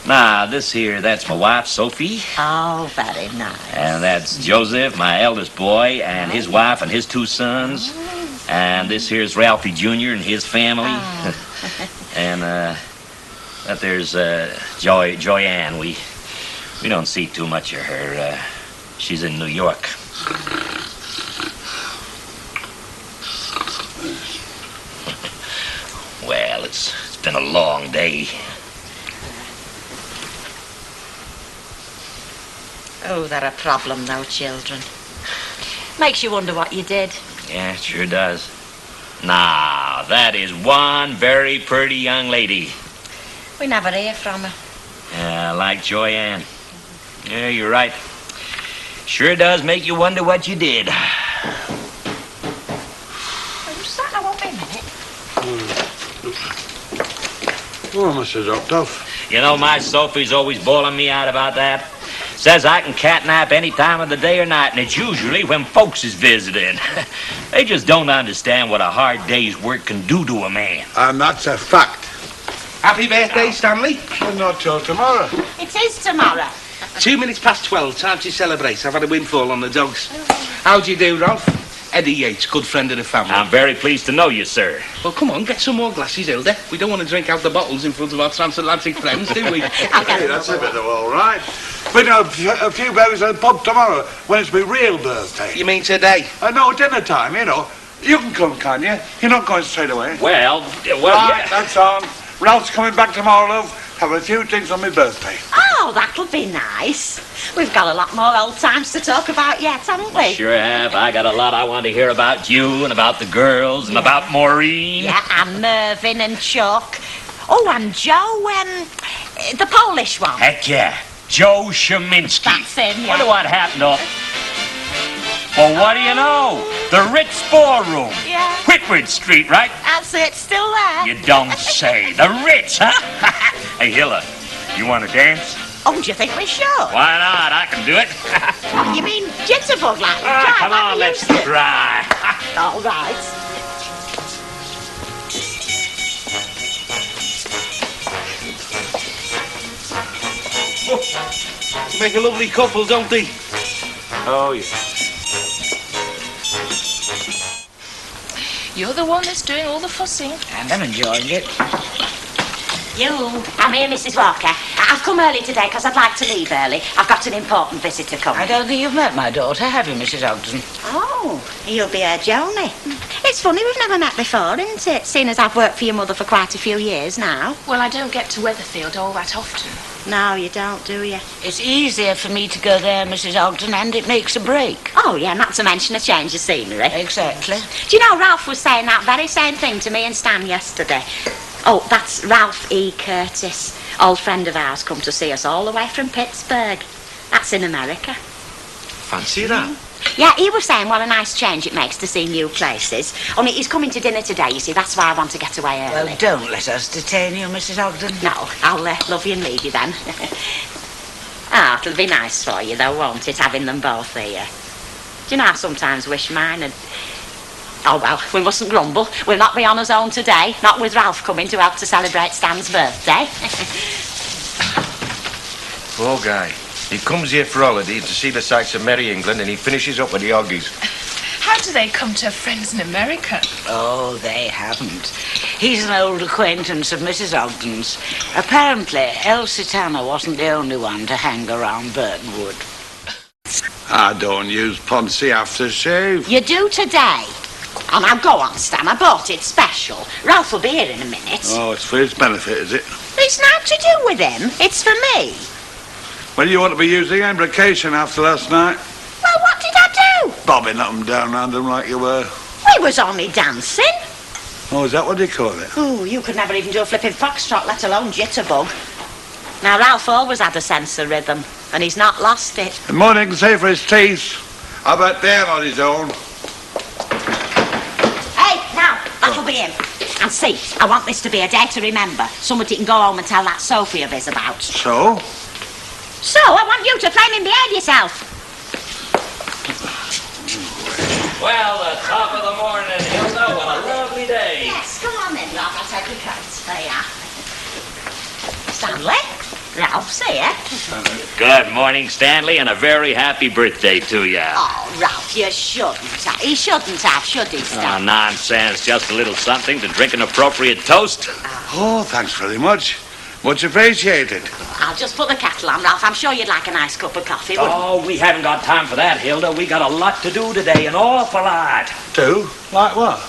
Now, this here, that's my wife, Sophie. Oh, very nice. And that's Joseph, my eldest boy, and his wife and his 2 sons. And this here's Ralphie Jr. and his family. And that there's Joyanne. We don't see too much of her. She's in New York. Well, it's been a long day. Oh, they're a problem, though, children. Makes you wonder what you did. Yeah, it sure does. Now, that is one very pretty young lady. We never hear from her. Yeah, like Joyanne. Yeah, you're right. Sure does make you wonder what you did. Who's that? I won't be a minute. Oh, Mr. Doctor. You know, my Sophie's always bawling me out about that. Says I can catnap any time of the day or night, and it's usually when folks is visiting. They just don't understand what a hard day's work can do to a man. And that's a fact. Happy birthday, Stanley. Well, not till tomorrow. It is tomorrow. 2 minutes past 12, time to celebrate. I've had a windfall on the dogs. How do you do, Ralph? Eddie Yates, good friend of the family. I'm very pleased to know you, sir. Well, come on, get some more glasses, Hilda. We don't want to drink out the bottles in front of our transatlantic friends, do we? Hey, that's a bit of all right. But a few berries at the pub tomorrow when it's my real birthday. You mean today? No, dinner time, you know. You can come, can you? You're not going straight away. Well, Right, yeah. that's on. Ralph's coming back tomorrow, love. Have a few drinks on my birthday. Oh, that'll be nice. We've got a lot more old times to talk about yet, haven't we? Sure have. I got a lot I want to hear about you and about the girls and about Maureen. Yeah, and Mervyn and Chuck. Oh, and Joe, the Polish one. Heck yeah. Joe Sheminsky. That's him, yeah. Wonder what happened to... Well, what do you know? The Ritz Ballroom. Yeah. Whitworth Street, right? That's it, still there. You don't say. The Ritz, huh? Hey, Hilda, you want to dance? Oh, do you think we should? Why not? I can do it. Oh, you mean jitterbug like? Try, Come like on, we let's used to. try. All right. They make a lovely couple, don't they? Oh, yeah. You're the one that's doing all the fussing. And I'm enjoying it. I'm here, Mrs. Walker. I've come early today because I'd like to leave early. I've got an important visitor coming. I don't think you've met my daughter, have you, Mrs. Ogden? Oh, you'll be her Joni. It's funny we've never met before, isn't it? Seeing as I've worked for your mother for quite a few years now. Well, I don't get to Weatherfield all that often. No, you don't, do you? It's easier for me to go there, Mrs. Ogden, and it makes a break. Oh, yeah, not to mention a change of scenery. Exactly. Do you know, Ralph was saying that very same thing to me and Stan yesterday. Oh, that's Ralph E. Curtis, old friend of ours, come to see us all the way from Pittsburgh. That's in America. Fancy that. Yeah, he was saying what a nice change it makes to see new places. Only he's coming to dinner today, you see. That's why I want to get away early. Well, don't let us detain you, Mrs. Ogden. No, I'll love you and leave you then. Ah, it'll be nice for you, though, won't it, having them both here? Do you know, I sometimes wish mine had... Oh, well, we mustn't grumble. We'll not be on his own today, not with Ralph coming to help to celebrate Stan's birthday. Poor guy. He comes here for holiday to see the sights of Merry England, and he finishes up with the Oggies. How do they come to have friends in America? Oh, they haven't. He's an old acquaintance of Mrs. Ogden's. Apparently, Elsie Tanner wasn't the only one to hang around Burton Wood. I don't use Poncy aftershave. You do today. Oh, now go on, Stan. I bought it special. Ralph will be here in a minute. Oh, it's for his benefit, is it? It's not to do with him. It's for me. Well, you ought to be using embrocation after last night. Well, what did I do? Bobbing up and down round them like you were. We was only dancing. Oh, is that what they call it? Oh, you could never even do a flipping foxtrot, let alone jitterbug. Now, Ralph always had a sense of rhythm, and he's not lost it. The morning can say for his teeth. How about Dan on his own? Hey, now, that'll be him. And see, I want this to be a day to remember. Somebody can go home and tell that Sophie of his about. So? So, I want you to flaming behave yourself. Well, the top of the morning, Hilda. What a lovely day. Yes, come on then, Ralph. I'll take your coats. There you are. Stanley, Ralph's here. Good morning, Stanley, and a very happy birthday to you. Oh, Ralph, you shouldn't have. He shouldn't have, should he, Stan? Oh, nonsense. Just a little something to drink an appropriate toast. Oh, thanks very much. Much appreciated. I'll just put the kettle on, Ralph. I'm sure you'd like a nice cup of coffee, wouldn't you? Oh, we haven't got time for that, Hilda. We got a lot to do today, an awful lot. Do? Like what?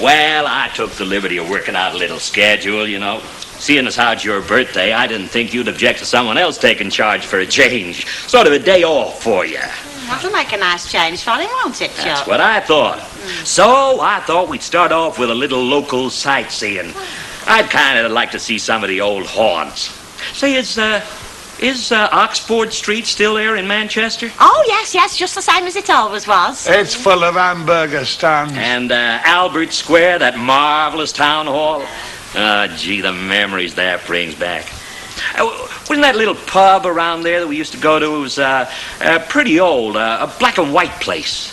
Well, I took the liberty of working out a little schedule, you know. Seeing as how it's your birthday, I didn't think you'd object to someone else taking charge for a change. Sort of a day off for you. That'll make a nice change for him, won't it, Joe? That's what I thought. So I thought we'd start off with a little local sightseeing. I'd kind of like to see some of the old haunts. Say, is Oxford Street still there in Manchester? Oh, yes, just the same as it always was. It's full of hamburger stands. And Albert Square, that marvelous town hall. Gee, the memories that brings back. Wasn't that little pub around there that we used to go to? It was pretty old, a black and white place.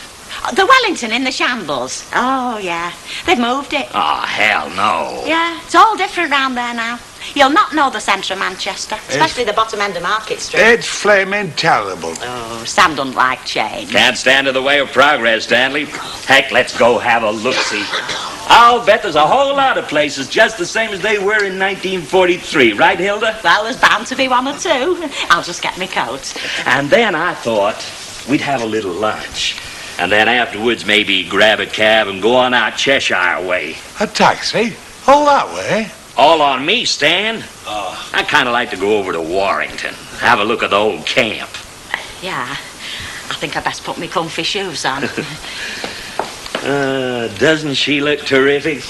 The Wellington in the Shambles. Oh, yeah. They've moved it. Oh, hell no. Yeah, it's all different round there now. You'll not know the centre of Manchester, especially the bottom end of Market Street. It's flaming terrible. Oh, Stan doesn't like change. Can't stand in the way of progress, Stanley. Heck, let's go have a look-see. I'll bet there's a whole lot of places just the same as they were in 1943, right, Hilda? Well, there's bound to be one or two. I'll just get my coat. And then I thought we'd have a little lunch. And then afterwards, maybe grab a cab and go on out Cheshire way. A taxi? All that way? All on me, Stan. I'd kind of like to go over to Warrington, have a look at the old camp. Yeah, I think I'd best put my comfy shoes on. Doesn't she look terrific?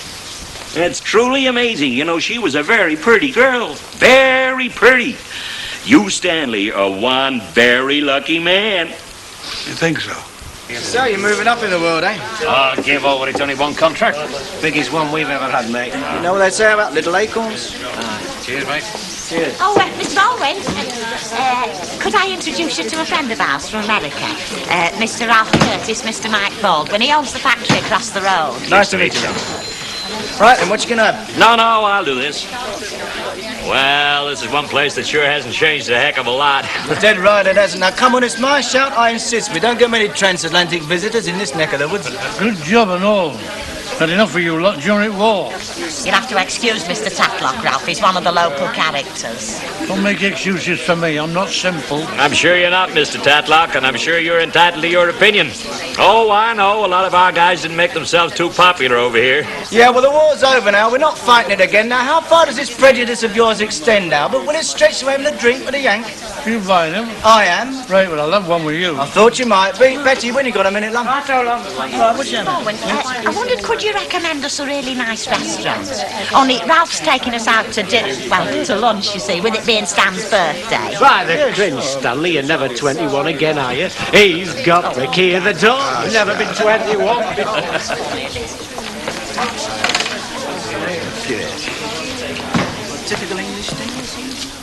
It's truly amazing. You know, she was a very pretty girl. Very pretty. You, Stanley, are one very lucky man. You think so? So you're moving up in the world, eh? Oh, give over. It's only one contract. Biggest one we've ever had, mate. You know what they say about little acorns? Cheers, mate. Cheers. Oh, Mr. Baldwin, could I introduce you to a friend of ours from America? Mr. Ralph Curtis, Mr. Mike Baldwin. He owns the factory across the road. Nice to meet you. Right, then what you gonna have? No, I'll do this. Well, this is one place that sure hasn't changed a heck of a lot. Dead right it hasn't. Now come on, it's my shout, I insist. We don't get many transatlantic visitors in this neck of the woods. Good job and all. Had enough of you lot during war. You'll have to excuse Mr. Tatlock, Ralph. He's one of the local characters. Don't make excuses for me. I'm not simple. I'm sure you're not, Mr. Tatlock, and I'm sure you're entitled to your opinion. Oh, I know. A lot of our guys didn't make themselves too popular over here. Yeah, well, the war's over now. We're not fighting it again. Now, how far does this prejudice of yours extend, Albert? Will it stretch to having a drink with a Yank? You buying him? I am. Right, well, I'll have one with you. I thought you might be. Betty, when you got a minute, love? Not so long. Right, what's your name? I wondered, could you you recommend us a really nice restaurant? Only Ralph's taking us out to to lunch, you see, with it being Stan's birthday. By the cringe, Stanley, you're never 21 again, are you? He's got the key of the door. You've never been 21 before. Typical English thing.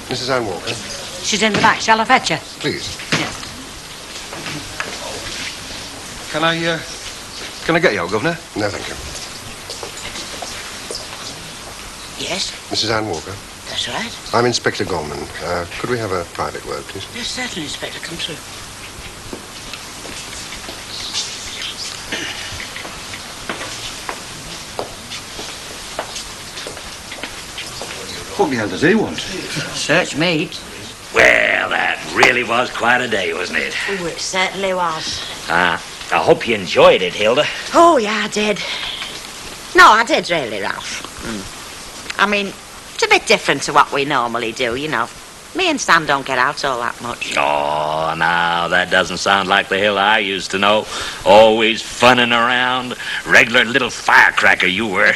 Mrs. Ann Walker, She's in the back. Shall I fetch her? please. Yes. Can I get you, Governor? No, thank you. Yes, Mrs. Ann Walker, that's right. I'm Inspector Gorman. Could we have a private word, please? Yes, certainly, Inspector. Come through. What the hell does he want? Search me. Well, that really was quite a day, wasn't it? Oh, it certainly was. I hope you enjoyed it, Hilda. Oh, yeah, I did. No, I did really, Ralph. I mean, it's a bit different to what we normally do, you know. Me and Stan don't get out all that much. Oh, now, that doesn't sound like the Hilda I used to know. Always funning around. Regular little firecracker you were.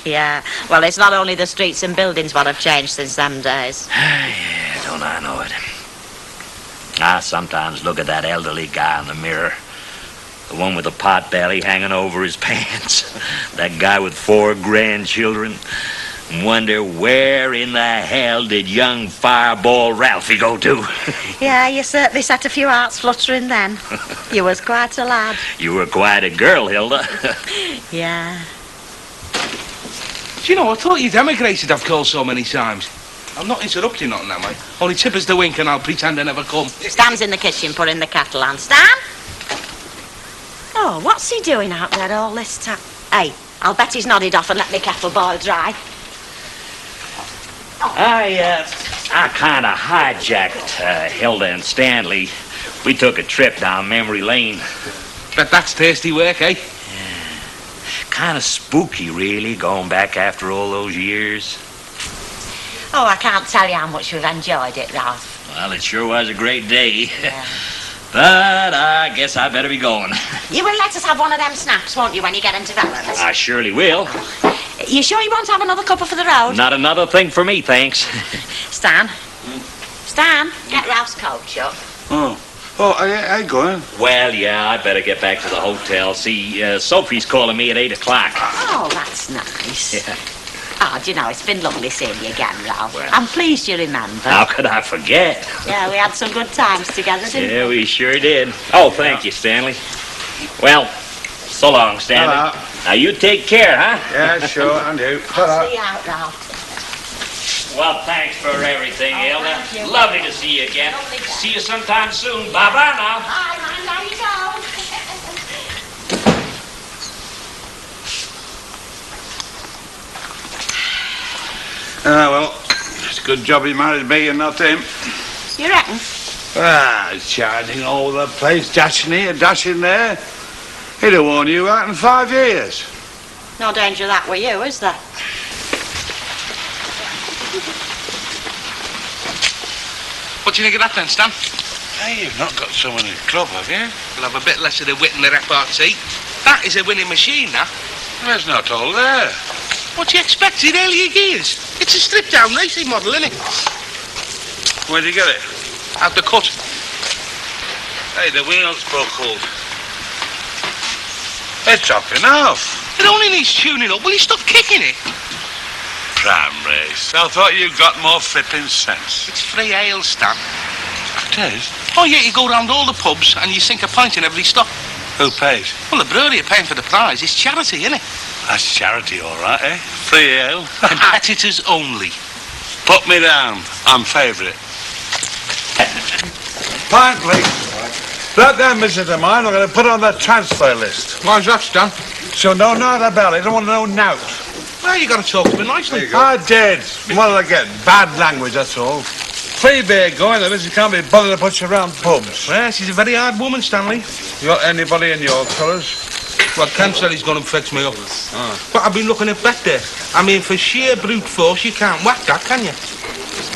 Yeah, well, it's not only the streets and buildings what have changed since them days. Yeah, don't I know it. I sometimes look at that elderly guy in the mirror. The one with the pot belly hanging over his pants. That guy with 4 grandchildren. Wonder where in the hell did young Fireball Ralphie go to? Yeah, you certainly set a few hearts fluttering then. You was quite a lad. You were quite a girl, Hilda. Yeah. Do you know, I thought you'd emigrated, I've called so many times. I'm not interrupting nothing, am I? Only tip us the wink and I'll pretend I never come. Stan's in the kitchen putting the kettle on. Stan? Oh, what's he doing out there all this time? Hey, I'll bet he's nodded off and let me kettle boil dry. I kind of hijacked Hilda and Stanley. We took a trip down memory lane. Bet that's tasty work, eh? Kind of spooky, really, going back after all those years. Oh, I can't tell you how much we've enjoyed it, Ralph. Well, it sure was a great day. Yeah. But I guess I better be going. You will let us have one of them snacks, won't you, when you get into development? I surely will. You sure you won't have another cuppa for the road? Not another thing for me, thanks. Stan? Stan, get Ralph's coat up. I ain't going. Well, yeah, I better get back to the hotel. See, Sophie's calling me at 8 o'clock. Oh, that's nice. Yeah. Oh, do you know, it's been lovely seeing you again, Ralph. I'm pleased you remember. How could I forget? Yeah, we had some good times together, didn't we? Yeah, we sure did. Oh, thank you, Stanley. Well, so long, Stanley. Ta-ra. Now, you take care, huh? Yeah, sure, and you. I'll see you out, Ralph. Well, thanks for everything, Hilda. thank you. Lovely to see you again. See you sometime soon. Bye-bye now. Bye, mind how you go. Well, it's a good job he married me and not him. You reckon? Charging all over the place, dashing here, dashing there. He'd have worn you out in 5 years. No danger of that with you, is there? What do you think of that then, Stan? Hey, you've not got someone in the club, have you? We'll have a bit less of the wit in the repartee. That is a winning machine, that. There's not all there. What do you expect? It earlier gears. It's a stripped-down racing model, isn't it? Where'd you get it? Out the cut. Hey, the wheel's buckled. It's dropping off. It only needs tuning up. Will you stop kicking it? Pram race. I thought you got more flipping sense. It's free ale, Stan. It is? Oh, yeah, you go round all the pubs and you sink a pint in every stop. Who pays? Well, the brewery are paying for the prize. It's charity, isn't it? That's charity, all right, eh? Free ale. Competitors only. Put me down. I'm favourite. Pint, please. That there visit of mine, I'm going to put on the transfer list. Why's that, Stan? So no night about it. I don't want to know nout. Well, you got to talk to me nicely. I did. What did I get? Bad language, that's all. Free beer going, the missus can't be bothered to put you around pubs. Well, she's a very hard woman, Stanley. You got anybody in your colours? Well, Ken said he's going to fetch me up. But I've been looking at bet there. I mean, for sheer brute force, you can't whack that, can you?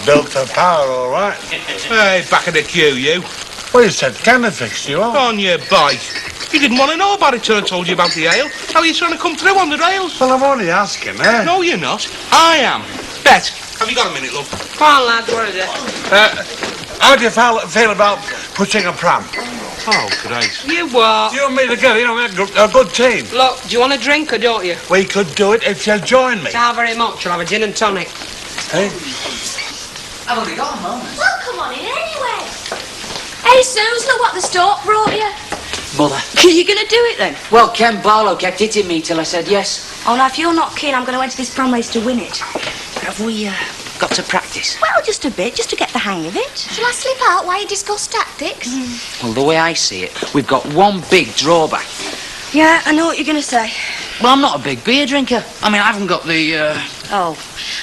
Built for power, all right. Hey, back of the queue, you. Well, you said Ken had fixed you up. On your bike. You didn't want to know about it till I told you about the ale. How are you trying to come through on the rails? Well, I'm only asking, eh? No, you're not. I am. Bet, have you got a minute, love? Come on, lads, what is it? How do you feel about pushing a pram? Oh, great. You what? You and me together, you know, we're a good team. Look, do you want a drink or don't you? We could do it if you join me. Not very much. I'll have a gin and tonic. Hey? I've only got a moment. Well, come on in anyway. Hey, Suze, look what the stork brought you. Mother. Are you going to do it then? Well, Ken Barlow kept hitting me till I said yes. Oh, now, if you're not keen, I'm going to enter this prom race to win it. Have we got to practice? Well, just a bit, just to get the hang of it. Shall I slip out while you discuss tactics? Well, the way I see it, we've got one big drawback. Yeah, I know what you're going to say. Well, I'm not a big beer drinker. I mean, I haven't got the, Oh,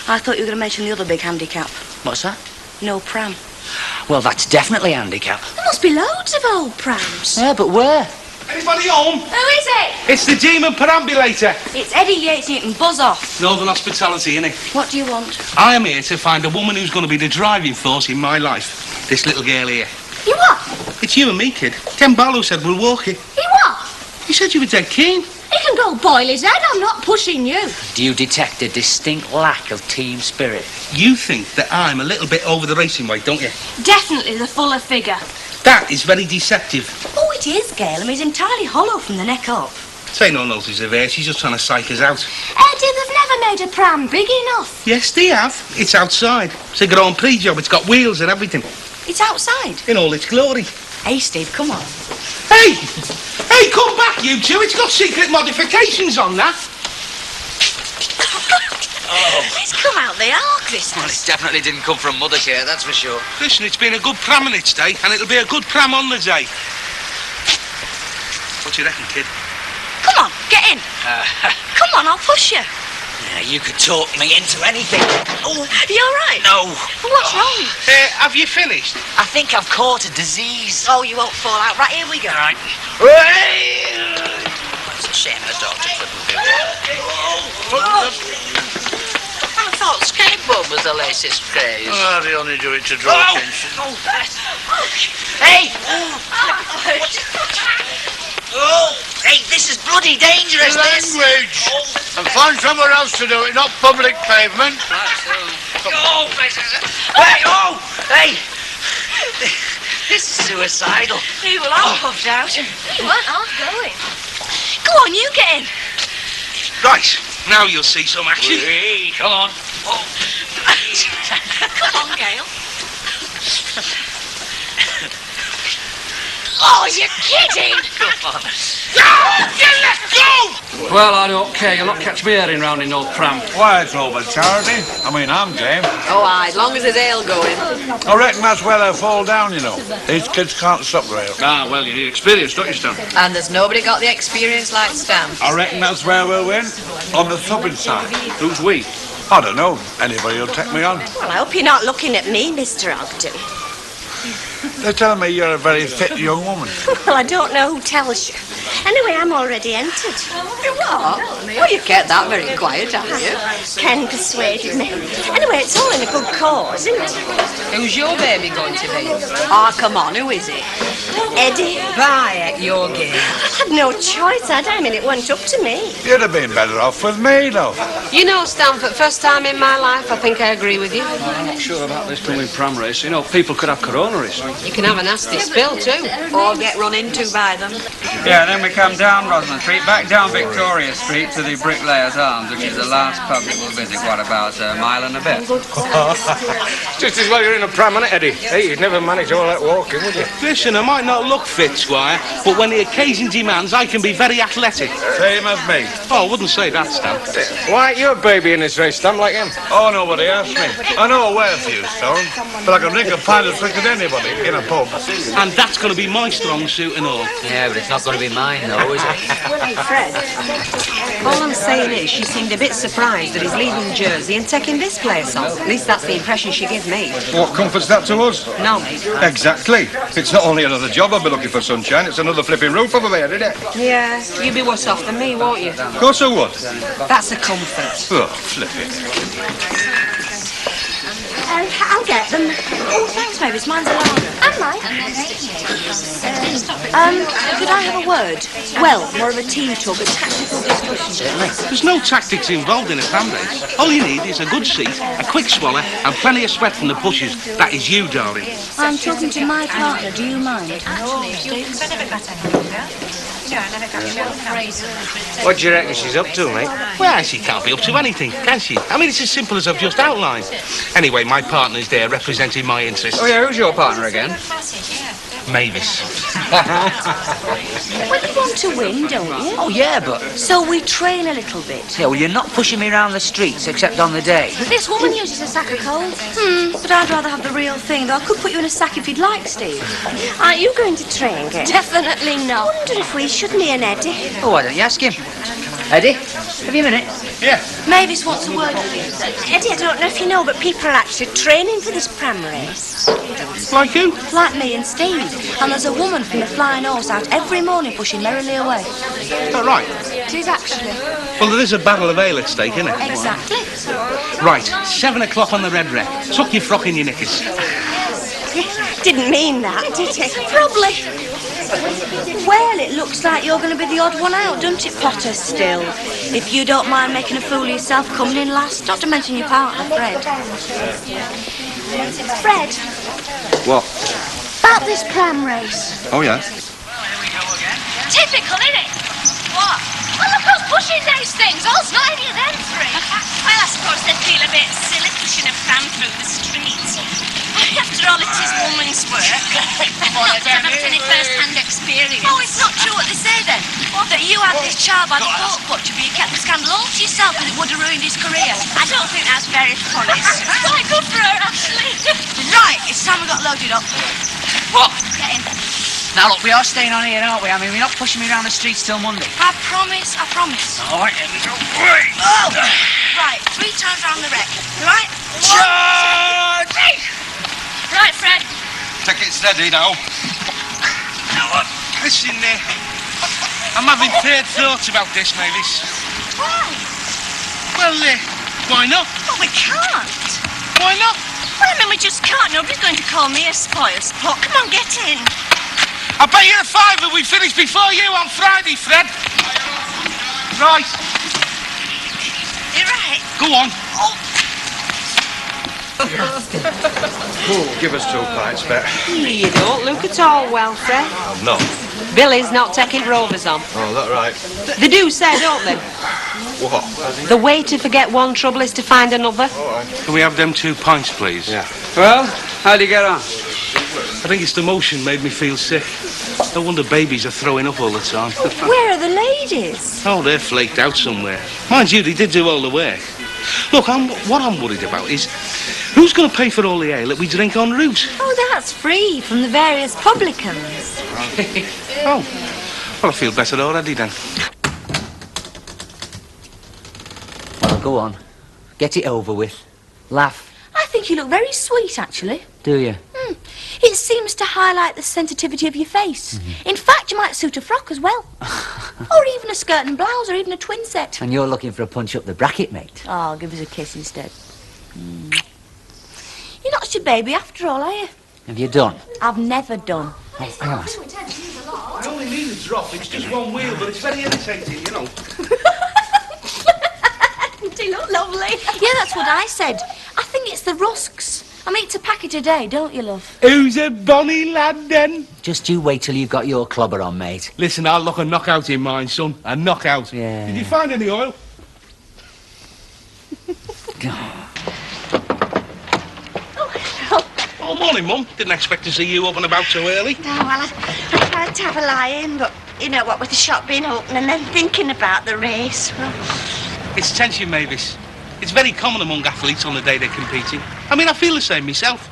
I thought you were going to mention the other big handicap. What's that? No pram. Well, that's definitely a handicap. There must be loads of old prams. Yeah, but where? Anybody home? Who is it? It's the Demon Perambulator. It's Eddie Yates and you can buzz off. Northern Hospitality, innit? What do you want? I am here to find a woman who's going to be the driving force in my life. This little girl here. You what? It's you and me, kid. Ken Barlow said we'll walk it. You what? You said you were dead keen. He can go boil his head. I'm not pushing you. Do you detect a distinct lack of team spirit? You think that I'm a little bit over the racing weight, don't you? Definitely the fuller figure. That is very deceptive. Oh, it is, Gail. I mean, he's entirely hollow from the neck up. Take no notice of her. She's just trying to psych us out. Eddie, they've never made a pram big enough. Yes, they have. It's outside. It's a Grand Prix job. It's got wheels and everything. It's outside. In all its glory. Hey, Steve, come on. Hey! Hey, come back, you two. It's got secret modifications on that. It's come out the ark, this Well, it definitely didn't come from Mother Care, that's for sure. Listen, it's been a good pram on its day, and it'll be a good pram on the day. What do you reckon, kid? Come on, get in. Come on, I'll push you. Yeah, you could talk me into anything. Oh, you all right? No. What's wrong? Have you finished? I think I've caught a disease. Oh, you won't fall out. Right, here we go. All right. It's a shame the dog to flip I thought skateboard was the latest craze. Oh, they only do it to draw attention. Hey! Hey, this is bloody dangerous, this! Language! And find somewhere else to do it, not public pavement. Oh, hey, oh! Hey! This is suicidal. Hey, well, I'm puffed out. You weren't half going. Go on, you get in. Right, now you'll see some action. Hey, come on. Oh. Come on, Gail. Oh, you're kidding! Come on. Let go! Well, I don't care. You'll not catch me herring round in no pram. Why, it's all about charity. I mean, I'm game. Oh, aye, as long as there's ale going. I reckon that's where they'll fall down, you know. These kids can't suck rail. Ah, well, you need experience, don't you, Stan? And there's nobody got the experience like Stan. I reckon that's where we'll win. On the subbing side. Who's we? I don't know. Anybody will take me on. Well, I hope you're not looking at me, Mr. Ogden. They're telling me you're a very fit young woman. Well, I don't know who tells you. Anyway, I'm already entered. You what? Well, you kept that very quiet, haven't you? Ken persuaded me. Anyway, it's all in a good cause, isn't it? Who's your baby going to be? Oh, come on, who is it? Eddie. Bye at your game. I had no choice, had I? I mean, it went up to me. You'd have been better off with me, love. You know, Stan, for the first time in my life, I think I agree with you. I'm not sure about this coming pram race. You know, people could have coronaries. You can have a nasty spill, too. Or get run into by them. Yeah, then we come down Rosamond Street, back down Victoria Street to the Bricklayers Arms, which is the last pub that we'll visit, what, about a mile and a bit. Just as well you're in a pram, innit, Eddie? Hey, you'd never manage all that walking, would you? Listen, I might not look fit, Squire, but when the occasion demands, I can be very athletic. Same as me. Oh, I wouldn't say that, Stan. Why ain't you a baby in this race, Stan, like him? Oh, nobody asked me. I know I weigh a few stone, but I can drink a pint as quick as anybody in a pub. And that's going to be my strong suit and all. Yeah, but it's not going to be mine, though, is it? Fred, all I'm saying is she seemed a bit surprised that he's leaving Jersey and taking this place on. At least that's the impression she gives me. What comfort's that to us? No. Exactly. It's not only another job I'll be looking for sunshine, it's another flipping roof over there, isn't it? Yeah, you'd be worse off than me, won't you? Of course I would. That's a comfort. Oh, flip it. I'll get them. Oh, thanks, baby. Mine's a lager. And right. Could I have a word? Well, more of a team talk, a tactical discussion. There's no tactics involved in a pram race. All you need is a good seat, a quick swallow, and plenty of sweat from the pushes. That is you, darling. I'm talking to my partner. Do you mind? What do you reckon she's up to, mate? Well, she can't be up to anything, can she? I mean, it's as simple as I've just outlined. Anyway, my partner's there representing my interests. Oh, yeah, who's your partner again? Mavis. Well, you want to win, don't you? Oh, yeah, but... So we train a little bit. Yeah, well, you're not pushing me around the streets, except on the day. This woman uses a sack of coal. But I'd rather have the real thing, though. I could put you in a sack if you'd like, Steve. Aren't you going to train, Kate? Definitely not. I wonder if we should, me and Eddie. Oh, why don't you ask him? Eddie, have you a minute? Yeah. Mavis wants a word with you. Eddie, I don't know if you know, but people are actually training for this pram race. Like who? Like me and Steve. And there's a woman from the Flying Horse out every morning pushing merrily away. Is that right? It is actually. Well, there is a barrel of ale at stake, isn't it? Exactly. Right, 7 o'clock on the red wreck. Tuck your frock in your knickers. Didn't mean that, did he? Probably. Well, it looks like you're going to be the odd one out, doesn't it, Potter, still? If you don't mind making a fool of yourself coming in last, not to mention your partner, Fred. Fred, What? about this pram race. Oh, yeah? Typical, isn't it? What? Well, look who's pushing these things. All's not any of them three. Well, I suppose they feel a bit silly pushing a pram through the streets. After all, it is woman's work. Not to have any first-hand experience. Oh, it's not true what they say, then? That you had this child by the pork butcher, but you kept the scandal all to yourself and it would have ruined his career. I don't think that's very funny. Quite good for her, actually. Right, it's time we got loaded up. What? Get in. Now, look, we are staying on here, aren't we? I mean, we're not pushing me around the streets till Monday. I promise, I promise. All right, here we go. Right. Oh! Right, 3 times round the wreck. Right? Charge! Right, Fred. Take it steady now. Listen, I'm having third thoughts about this, Mavis. Why? Well, why not? Well, we can't. Why not? Well, I mean, we just can't. Nobody's going to call me a spoil sport. Come on, get in. I'll pay you a £5 we finish before you on Friday, Fred. Right. You're right. Go on. Oh, give us 2 pints, Bet. You don't look at all well, Fred. No. Billy's not taking rovers on. Oh, that right. They do say, don't they? What? The way to forget one trouble is to find another. Can we have them 2 pints, please? Yeah. Well, how'd you get on? I think it's the motion made me feel sick. No wonder babies are throwing up all the time. Where are the ladies? Oh, they're flaked out somewhere. Mind you, they did do all the work. Look, what I'm worried about is who's going to pay for all the ale that we drink en route? Oh, that's free from the various publicans. Oh, well, I feel better already then. Well, go on. Get it over with. Laugh. I think you look very sweet, actually. Do you? It seems to highlight the sensitivity of your face. In fact, you might suit a frock as well. Or even a skirt and blouse, or even a twin set. And you're looking for a punch up the bracket, mate. Oh, give us a kiss instead. You're not such a baby after all, are you? Have you done? I've never done. Oh, hang on. I only need a drop. It's just one wheel, but it's very irritating, you know. They look lovely. Yeah, that's what I said. I think it's the rusks. I mean, it's a packet a day, don't you, love? Who's a bonny lad, then? Just you wait till you've got your clobber on, mate. Listen, I'll look a knockout in mine, son. A knockout. Yeah. Did you find any oil? Oh, morning, Mum. Didn't expect to see you up and about so early. Oh, well, I tried to have a lie in, but you know what, with the shop being open and then thinking about the race. Well, It's tension, Mavis. It's very common among athletes on the day they're competing. I mean, I feel the same myself.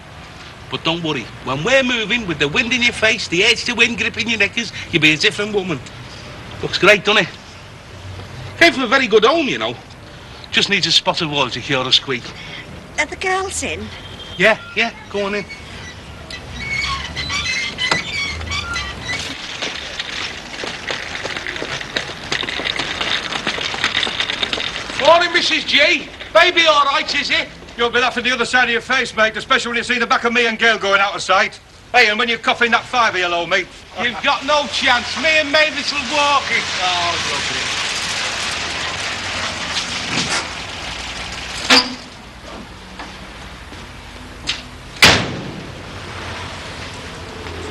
But don't worry. When we're moving, with the wind in your face, the edge to win gripping your knickers, you'll be a different woman. Looks great, doesn't it? Came from a very good home, you know. Just needs a spot of water to cure a squeak. are the girls in? Yeah, go on in. Morning, Mrs. G. Baby all right, is it? You'll be laughing the other side of your face, mate, especially when you see the back of me and Gail going out of sight. Hey, and when you're coughing that fiver, you'll owe me. You've got no chance. Me and Mavis will walk it. Oh, lovely.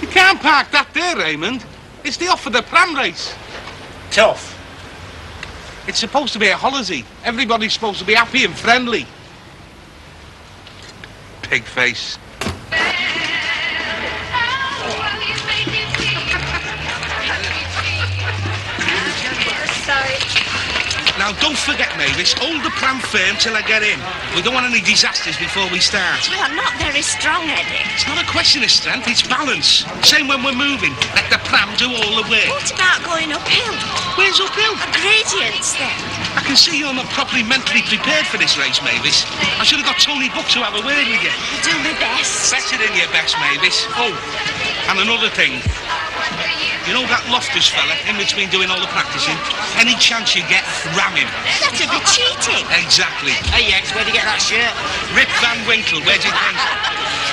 You can't park that there, Raymond. It's the off of the pram race. Tough. It's supposed to be a holiday. Everybody's supposed to be happy and friendly. Pig face. Now, don't forget, Mavis, hold the pram firm till I get in. We don't want any disasters before we start. Well, I'm not very strong, Eddie. It's not a question of strength, it's balance. Same when we're moving. Let the pram do all the work. What about going uphill? Where's uphill? Gradients, then. I can see you're not properly mentally prepared for this race, Mavis. I should have got Tony Buck to have a word with you. I'll do my best. Better than your best, Mavis. Oh, and another thing. You know that Loftus fella in between doing all the practicing? Any chance you get, ram him. That'd be cheating. Exactly. Hey, Yanks, where'd you get that shirt? Rip Van Winkle, where'd you think?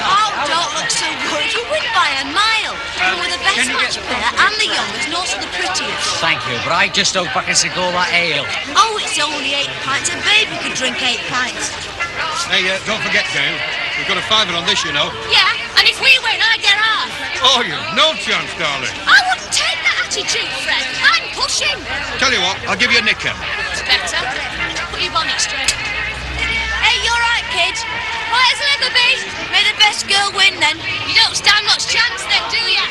Oh, don't look so good. You win by a mile. You were the best match player and the youngest and also the prettiest. Thank you, but I just hope I can go that ale. Oh, it's only 8 pints. A baby could drink 8 pints. Hey, don't forget, Dale. We've got a fiver on this, you know. Yeah, and if we win, I get half. Oh, you've no chance, darling. I wouldn't take that attitude, Fred. I'm pushing. Tell you what, I'll give you a nicker. It's better. Put your bonnet straight. Hey, you're right, kid. Right as ever be. May the best girl win, then. You don't stand much chance, then, do you?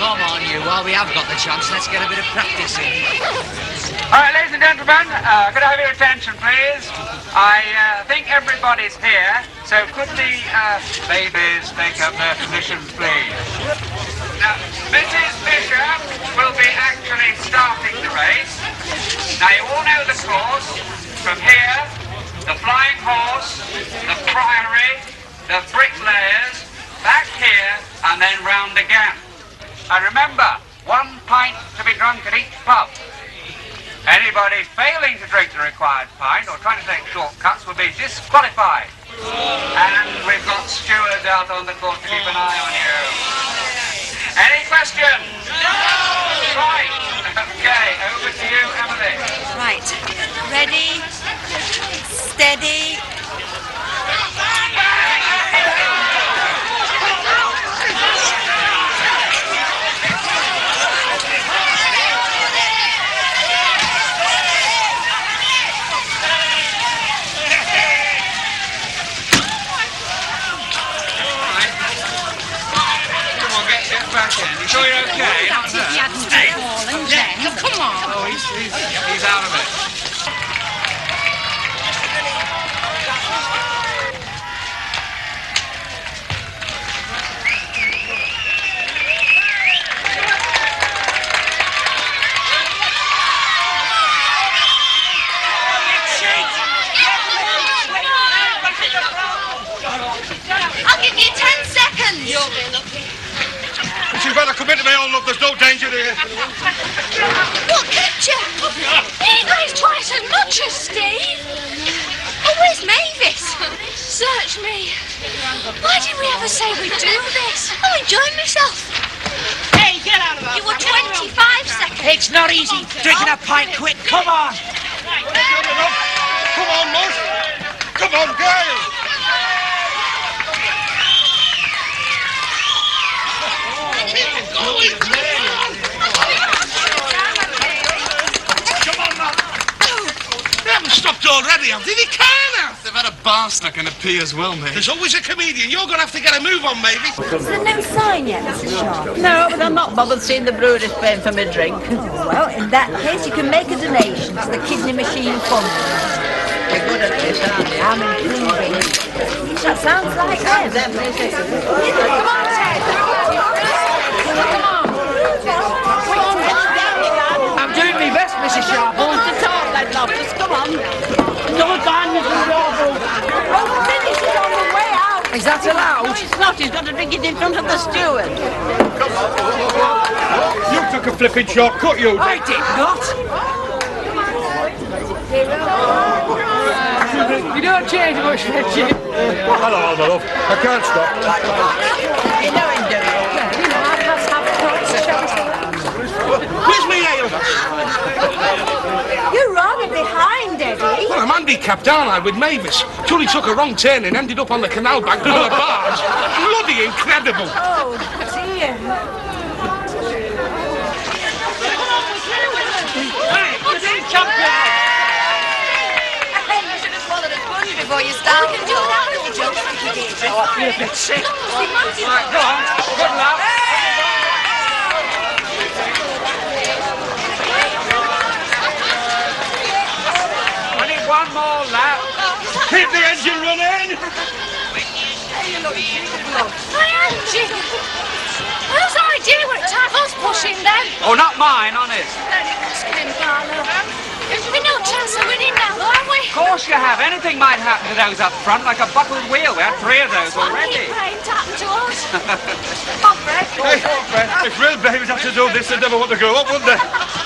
Come on, you. While we have got the chance, let's get a bit of practice in. All right, ladies and gentlemen, could I have your attention, please? I think everybody's here, so could the ladies take up their positions, please? Now, Mrs. Bishop will be actually starting the race. Now, you all know the course. From here, the flying horse, the priory, the bricklayers, back here, and then round again. And remember, 1 pint to be drunk at each pub. Anybody failing to drink the required pint or trying to take shortcuts will be disqualified. And we've got stewards out on the course to keep an eye on you. Any questions? No! Right. Okay, over to you, Emily. Right. Ready, steady. You sure you're okay? That's if you hadn't fallen, Jen. Come on. Oh, he's out of it. I'll give you 10 seconds. You'll be lucky. She's better come into me, old love. There's no danger here. What kept you? He weighs twice as much as Steve. Oh, where's Mavis? Search me. Why did we ever say we'd do this? I'm enjoying myself. Hey, get out of that. You were 25 seconds. It's not easy drinking a pint quick. Come on. Come on, Mush. Come on, Gail. They haven't stopped already, have they? They can't have. They've had a bar snack and a pee as well, mate. There's always a comedian. You're going to have to get a move on, maybe. Is there no sign yet, Mrs. Sharp? No, but I'm not bothered seeing the brewers paying for my drink. Oh, well, in that case, you can make a donation to the Kidney Machine Fund. You're good at this, aren't you? I'm improving. That sounds like them. Come on, Ted. Come on. I'm doing my best, Mrs. Sharp. I want to talk, then, Loftus. Come on. Don't find me some water. Oh, the finish is on the way out. Is that allowed? No, it's not. He's got to drink it in front of the steward. You took a flipping shortcut, you. I did not. You don't change much, Reggie. Hello, my love. I can't stop. You know him, do you? happened, Eddie? Well, I'm handicapped, aren't I, with Mavis? Tully took a wrong turn and ended up on the canal bank on a barge. Bloody incredible. Oh, dear. Before you start, you do that little joke like you did. Oh, I feel a bit sick. Right, go on. Good luck. I need one more lap. Keep the engine running. My engine! Whose idea were it to have us pushing then? Oh, not mine, honest. Ken Barlow. We've no chance of winning now, though, have we? Of course you have. Anything might happen to those up front, like a buckled wheel. We had 3 of those already. Praying to happen to us. Come on, Fred. Hey, if real babies have to do this, they'd never want to grow up, would they?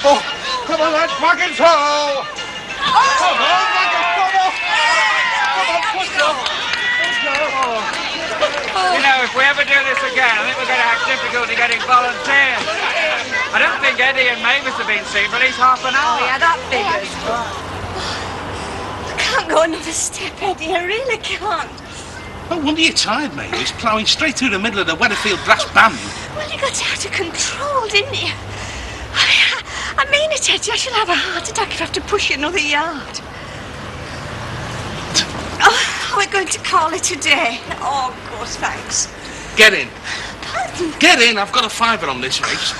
Oh, come on, lads, wagons ho! Come on, wagons, come on! Come on, push up! You know, if we ever do this again, I think we're going to have difficulty getting volunteers. I don't think Eddie and Mavis have been seen for at least half an hour. Oh, yeah, that figures. I can't go another step, Eddie. I really can't. No wonder you're tired, Mavis, ploughing straight through the middle of the Weatherfield grass band. Well, you got out of control, didn't you? I mean it, Eddie. I shall have a heart attack if I have to push you another yard. Oh, we're going to call it a day. Oh, of course, thanks. Get in. Pardon? Get in, I've got a fiver on this race.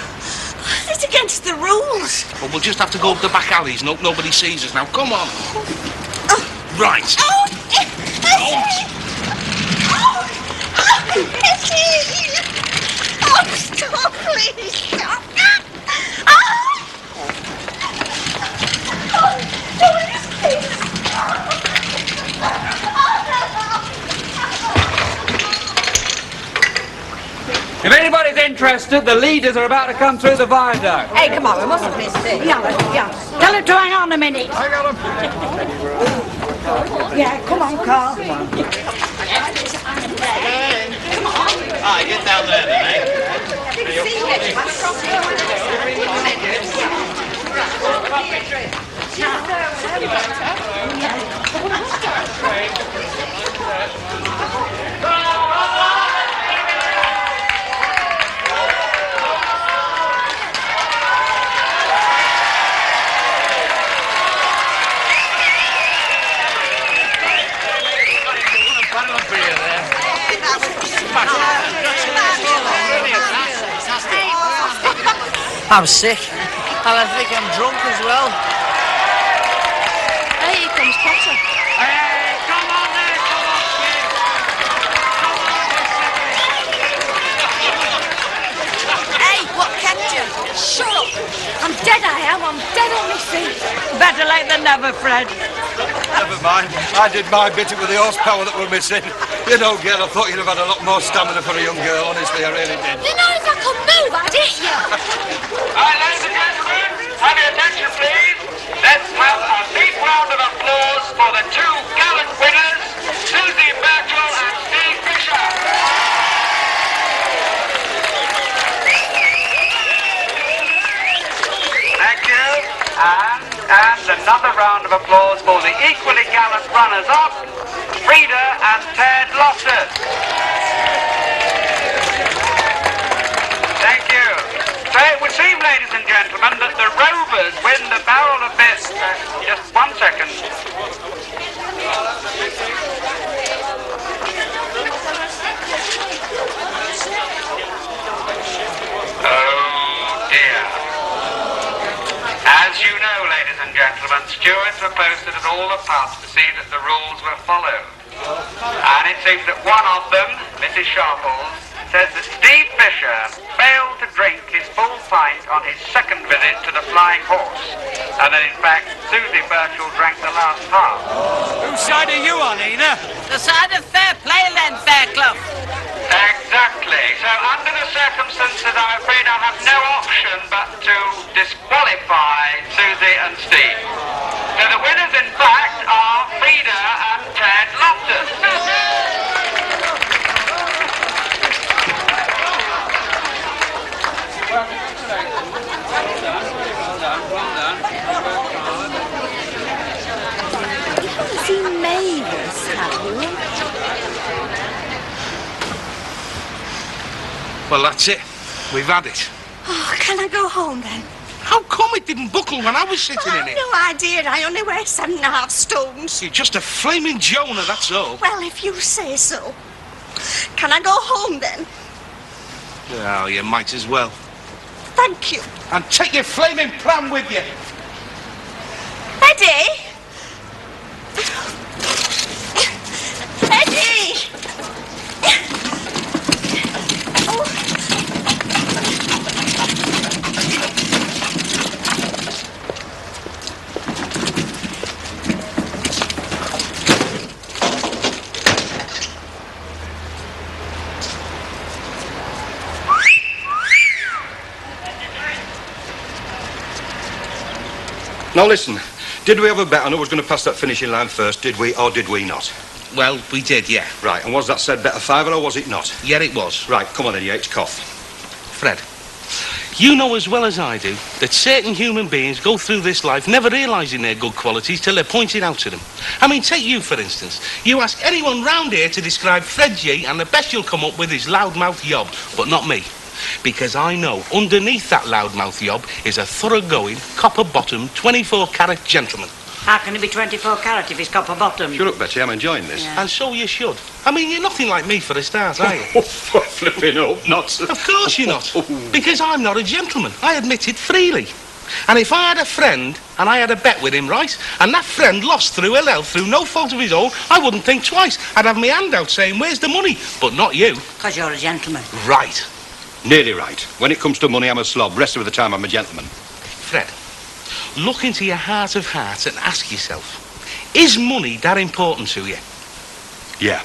It's against the rules. Well, we'll just have to go up the back alleys and hope nobody sees us now. Come on. Right. Oh, oh, stop, please, stop. If anybody's interested, the leaders are about to come through the viaduct. Hey, come on, we mustn't miss this. Yeah. Tell him to hang on a minute. I got him. Yeah, come on, Carl. Ah, get down there then, I'm sick. And I think I'm drunk as well. Hey, here comes Potter. Hey, come on there, come on, kid. Hey, what kept you? Shut up. I'm dead, I am. I'm dead on my feet. Better late than never, Fred. Never mind. I did my bit with the horsepower that we're missing. You know, girl, I thought you'd have had a lot more stamina for a young girl, honestly, I really did. You know, if I could move, I'd hit you. All right, ladies and gentlemen, have your attention, please. Let's have a deep round of applause for the 2 gallant winners, Susie Birchall and Steve Fisher. Thank you. And another round of applause for the equally gallant runners-up, Frida and Ted Loftus. Thank you. So it would seem, ladies and gentlemen, that the Rovers win the barrel of this. Just 1 second. Oh dear. As you know, ladies and gentlemen, stewards were posted at all the pubs to see that the rules were followed. And it seems that one of them, Mrs. Sharples, says that Steve Fisher failed to drink his full pint on his second visit to the Flying Horse. And that, in fact, Susie Birchall drank the last half. Whose side are you on, Ina? The side of fair play then, Fairclough. Exactly. So under the circumstances, I'm afraid I have no option but to disqualify Susie and Steve. So the winners, in fact, are Frida and Ted Loftus. Well, that's it. We've had it. Oh, can I go home then? How come it didn't buckle when I was sitting in it? No idea. I only weigh 7.5 stones. You're just a flaming Jonah, that's all. Well, if you say so. Can I go home then? Oh, you might as well. Thank you. And take your flaming pram with you. Eddie! Eddie! Now listen, did we have a bet on who was going to pass that finishing line first, did we or did we not? Well, we did, yeah. Right, and was that said bet a fiver or was it not? Yeah, it was. Right, come on then, Yates, cough. Fred, you know as well as I do that certain human beings go through this life never realising their good qualities till they're pointed out to them. I mean, take you, for instance. You ask anyone round here to describe Fred G, and the best you'll come up with is loudmouth yob, but not me. Because I know underneath that loudmouth yob is a thoroughgoing, copper-bottomed, 24-carat gentleman. How can it be 24 carat if it's copper bottom? Shut up, Betty, I'm enjoying this. Yeah. And so you should. I mean, you're nothing like me for a start, are you? Flipping up, not. Of course you're not. Because I'm not a gentleman. I admit it freely. And if I had a friend and I had a bet with him, right, and that friend lost through ill health through no fault of his own, I wouldn't think twice. I'd have my hand out saying, where's the money? But not you. Because you're a gentleman. Right. Nearly right. When it comes to money, I'm a slob. Rest of the time, I'm a gentleman. Fred, look into your heart of hearts and ask yourself, is money that important to you? Yeah.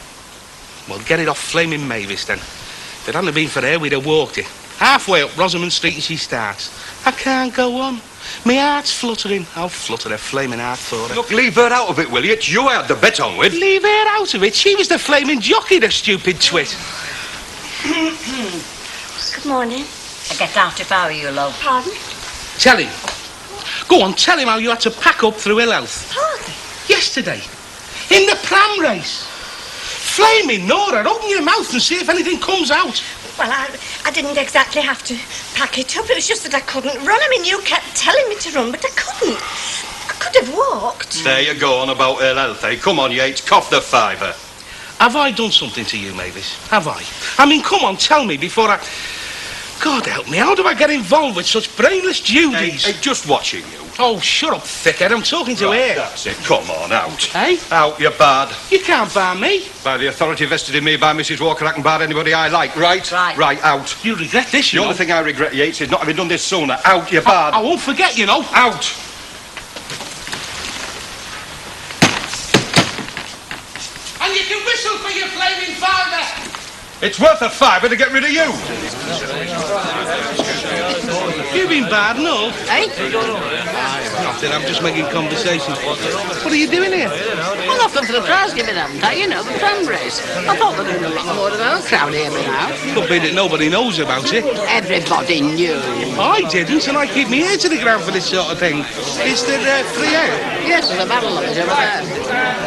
Well, get it off flaming Mavis, then. If it hadn't been for her, we'd have walked it. Halfway up Rosamond Street and she starts. I can't go on. My heart's fluttering. I'll flutter her flaming heart for her. Look, leave her out of it, will you? It's you I had the bet on with. Leave her out of it? She was the flaming jockey, the stupid twit. Good morning. I get out if I were you, love. Pardon? Tell him. Go on, tell him how you had to pack up through ill health. Pardon? Yesterday. In the pram race. Flaming Nora, open your mouth and see if anything comes out. Well, I didn't exactly have to pack it up. It was just that I couldn't run. I mean, you kept telling me to run, but I couldn't. I could have walked. There you go on about ill health, eh? Come on, Yates, cough the fiver. Have I done something to you, Mavis? Have I? I mean, come on, tell me before I... God help me, how do I get involved with such brainless duties? Hey, just watching you. Oh, shut up, thickhead. I'm talking to her. That's it. Come on, out. Hey? Out, you bad. You can't bar me. By the authority vested in me by Mrs. Walker, I can bar anybody I like, right? Right. Right, out. You regret this, you The know. only thing I regret, Yates, is not having done this sooner. Out, you bad. I won't forget, you know. Out. And you can whistle for your flaming fiver. It's worth a fiver to get rid of you. You've been bad, no? Eh? Nothing, I'm just making conversation. What are you doing here? I'm off them for the prize giving, haven't I? You know, the pram race. I thought they'd been a lot more of our crowd here by now. Could be that nobody knows about it. Everybody knew. I didn't, and I keep my ear to the ground for this sort of thing. Is there free air? Yes, there's a barrel of it over there.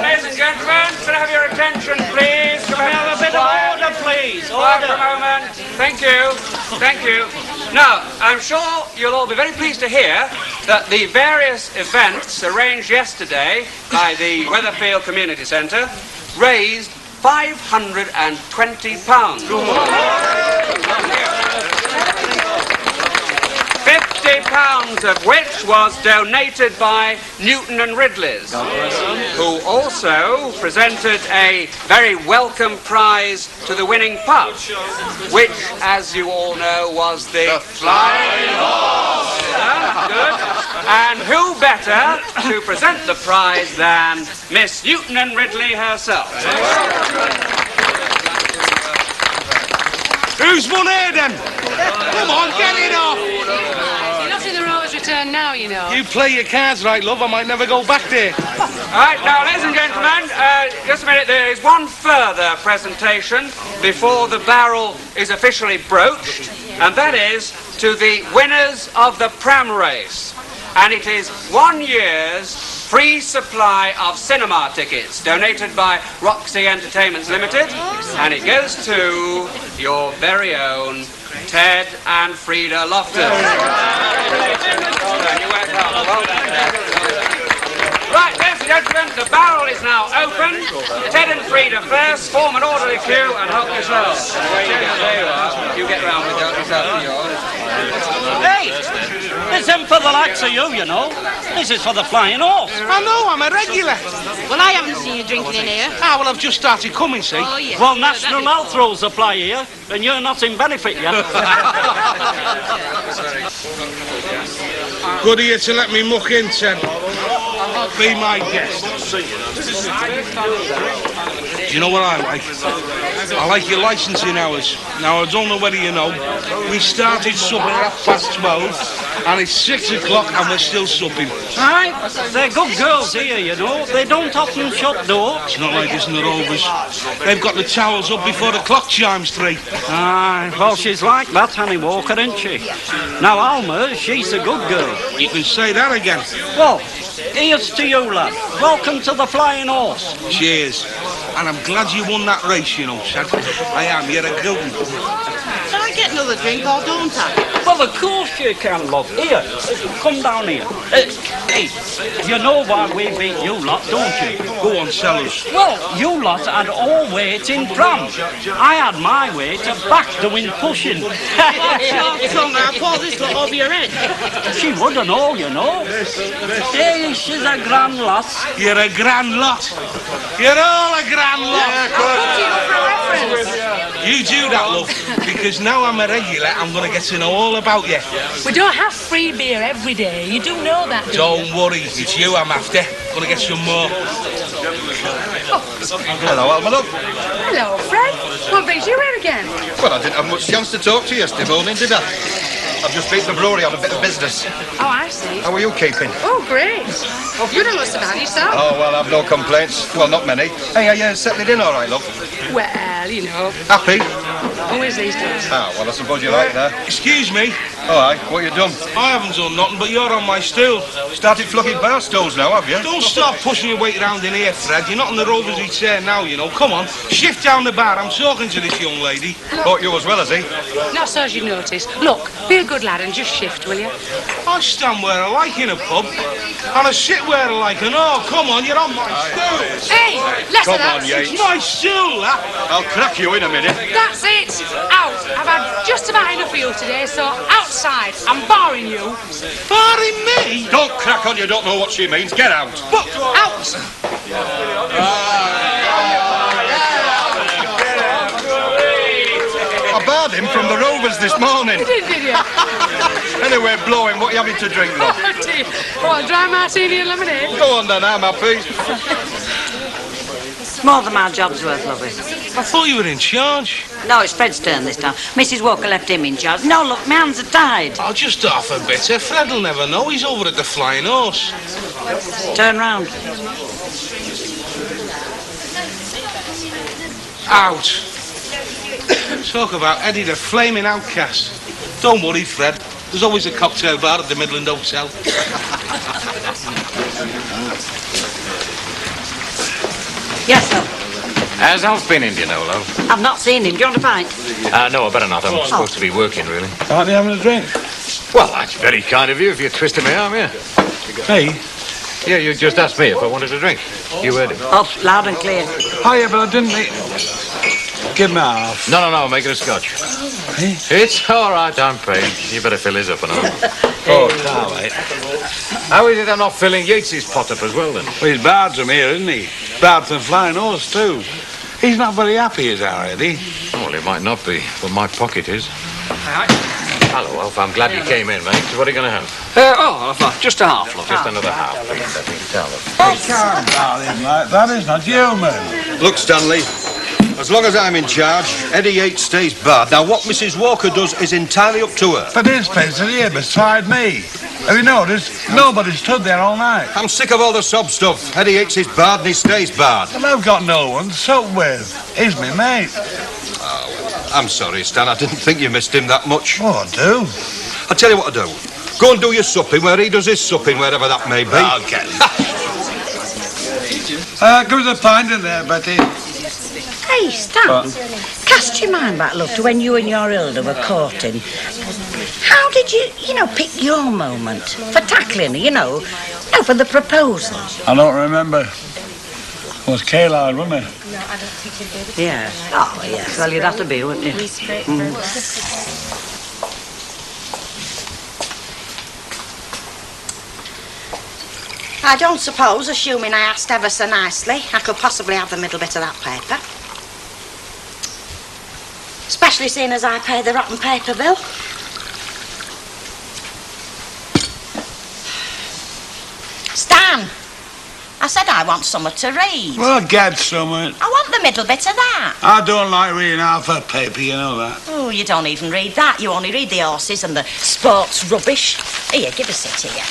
Ladies and gentlemen, can I have your attention, please? Can I have a bit of order, please? Order. For a moment. Thank you. Thank you. Now, I'm sure you'll all be very pleased to hear that the various events arranged yesterday by the Weatherfield Community Centre raised £520. £50 of which was donated by Newton and Ridley's, who also presented a very welcome prize to the winning pub, which, as you all know, was the Flying Horse. Good. And who better to present the prize than Miss Newton and Ridley herself? Who's won here, then? Come on, get it off! You're not in the rower's return now, you know. You play your cards right, love. I might never go back there. All right, now, ladies and gentlemen, just a minute. There is one further presentation before the barrel is officially broached, and that is to the winners of the pram race. And it is 1 year's free supply of cinema tickets donated by Roxy Entertainments Limited, and it goes to your very own Ted and Frida Loftus. Right, ladies and gentlemen, the barrel is now open. Ted and Frida first, form an orderly queue and help yourselves. There you are. You get round with yourself. Hey, this isn't for the likes of you know. This is for the Flying Horse. I know, I'm a regular. Well, I haven't seen you drinking in here. Ah, well, I've just started coming, see. Oh, yeah. Well, National Health rules apply here, and you're not in benefit yet. Good of you to let me muck in, Ted. Be my guest. Do you know what I like? I like your licensing hours. Now, I don't know whether you know, we started supping at 12:30, and it's 6 o'clock and we're still supping. Aye, they're good girls here, you know. They don't often shut doors. It's not like this in the Rovers. They've got the towels up before the clock chimes 3. Aye, well, she's like that, Honey Walker, isn't she? Now, Alma, she's a good girl. You can say that again. Well, here's to you, lad. Welcome to the Flying Horse. Cheers. And I'm glad you won that race, you know, Ted. I am. You're a good one. Can I get another drink or don't I? Well, of course you can, love. Here, come down here. Hey, you know why we beat you lot, don't you? Go on, sell us. Well, you lot had all weight in pram. I had my weight at back doing pushing. I pour this lot over your head. She wouldn't know, you know. Hey, she's a grand lass. You're a grand lot. You're all a grand lot. You do that, love, because now I'm a regular, I'm going to get to know all about you. We don't have free beer every day. You do know that, Don't worry, it's you I'm after. Going to get some more. Hello, Alma, love. Hello, Fred. What brings you here again? Well, I didn't have much chance to talk to you yesterday morning, did I? I've just been to the brewery on a bit of business. Oh, I see. How are you keeping? Oh, great. You don't must have had yourself. Oh, well, I've no complaints. Well, not many. Hey, are you settling in all right, love? Well, you know. Happy? Always these days. Ah, well, I suppose you like that. Excuse me. All right, what you done? I haven't done nothing, but you're on my stool. Started flocking bar stools now, have you? Don't stop pushing your weight around in here, Fred. You're not in the Rovers chair now, you know. Come on, shift down the bar. I'm talking to this young lady. Thought you as well, has he? Not so as you notice. Look, be a good lad and just shift, will you? I stand where I like in a pub, and I sit where I like. And oh, come on, you're on my stool. Hey, less of Come that. on, Yates. It's my stool, that. I'll crack you in a minute. That's it. Out. I've had just about enough of you today, so outside. I'm barring you. Barring me? Don't crack on, you don't know what she means. Get out. But Out. I barred him from the Rovers this morning. You did you? Anyway, blow him. What you having to drink, love? Oh, dear. Well, dry martini and lemonade. Go on then, I'm happy. More than my job's worth, lovely. I thought you were in charge. No, it's Fred's turn this time. Mrs. Walker left him in charge. No, look, my hands are tied. I'll just off a bit. Fred'll never know. He's over at the Flying Horse. Turn round. Out. Talk about Eddie the flaming outcast. Don't worry, Fred. There's always a cocktail bar at the Midland Hotel. Yes, sir. Has Alf been in, do you know, love? I've not seen him. Do you want a pint? No, I better not. I'm supposed to be working, really. Aren't you having a drink? Well, that's very kind of you if you're twisting my arm, yeah. Hey? Yeah, you just asked me if I wanted a drink. You heard him. Oh, loud and clear. Oh, yeah, but I didn't eat. Give me half. No, make it a scotch. Hey? It's all right, I'm paying. You better fill his up and all. Oh, it's all right. How is it I'm not filling Yates's pot up as well, then? Well, he's barred from here, isn't he? Barred from Flying Horse, too. He's not very happy, is Harry? Well, it might not be, but my pocket is. Hello, Alf. I'm glad you came in, mate. So what are you going to have? Just a half, love. Just another half, please, I think. Tell us. You can't bar him like that. It's not human. Look, Stanley, as long as I'm in charge, Eddie Yates stays barred. Now, what Mrs. Walker does is entirely up to her. But his place is here beside me. Have you noticed? Nobody stood there all night. I'm sick of all the sob stuff. Eddie Yates is barred and he stays barred. And I've got no one to sup with. He's my mate. Oh, well, I'm sorry, Stan. I didn't think you missed him that much. Oh, I do. I'll tell you what to do. Go and do your supping where he does his supping, wherever that may be. Okay. Give us a pint in there, Betty. Hey, Stan, cast your mind back, love, to when you and your Hilda were courting. How did you, pick your moment for tackling her, for the proposal? I don't remember. It was Caroline, wasn't it? Yeah. Oh, yes. Well, you'd have to be, wouldn't you? I don't suppose, assuming I asked ever so nicely, I could possibly have the middle bit of that paper. Especially seeing as I pay the rotten paper bill. Stan, I said I want something to read. Well, get something. I want the middle bit of that. I don't like reading half a paper, you know that. Oh, you don't even read that. You only read the horses and the sports rubbish. Here, give us it here.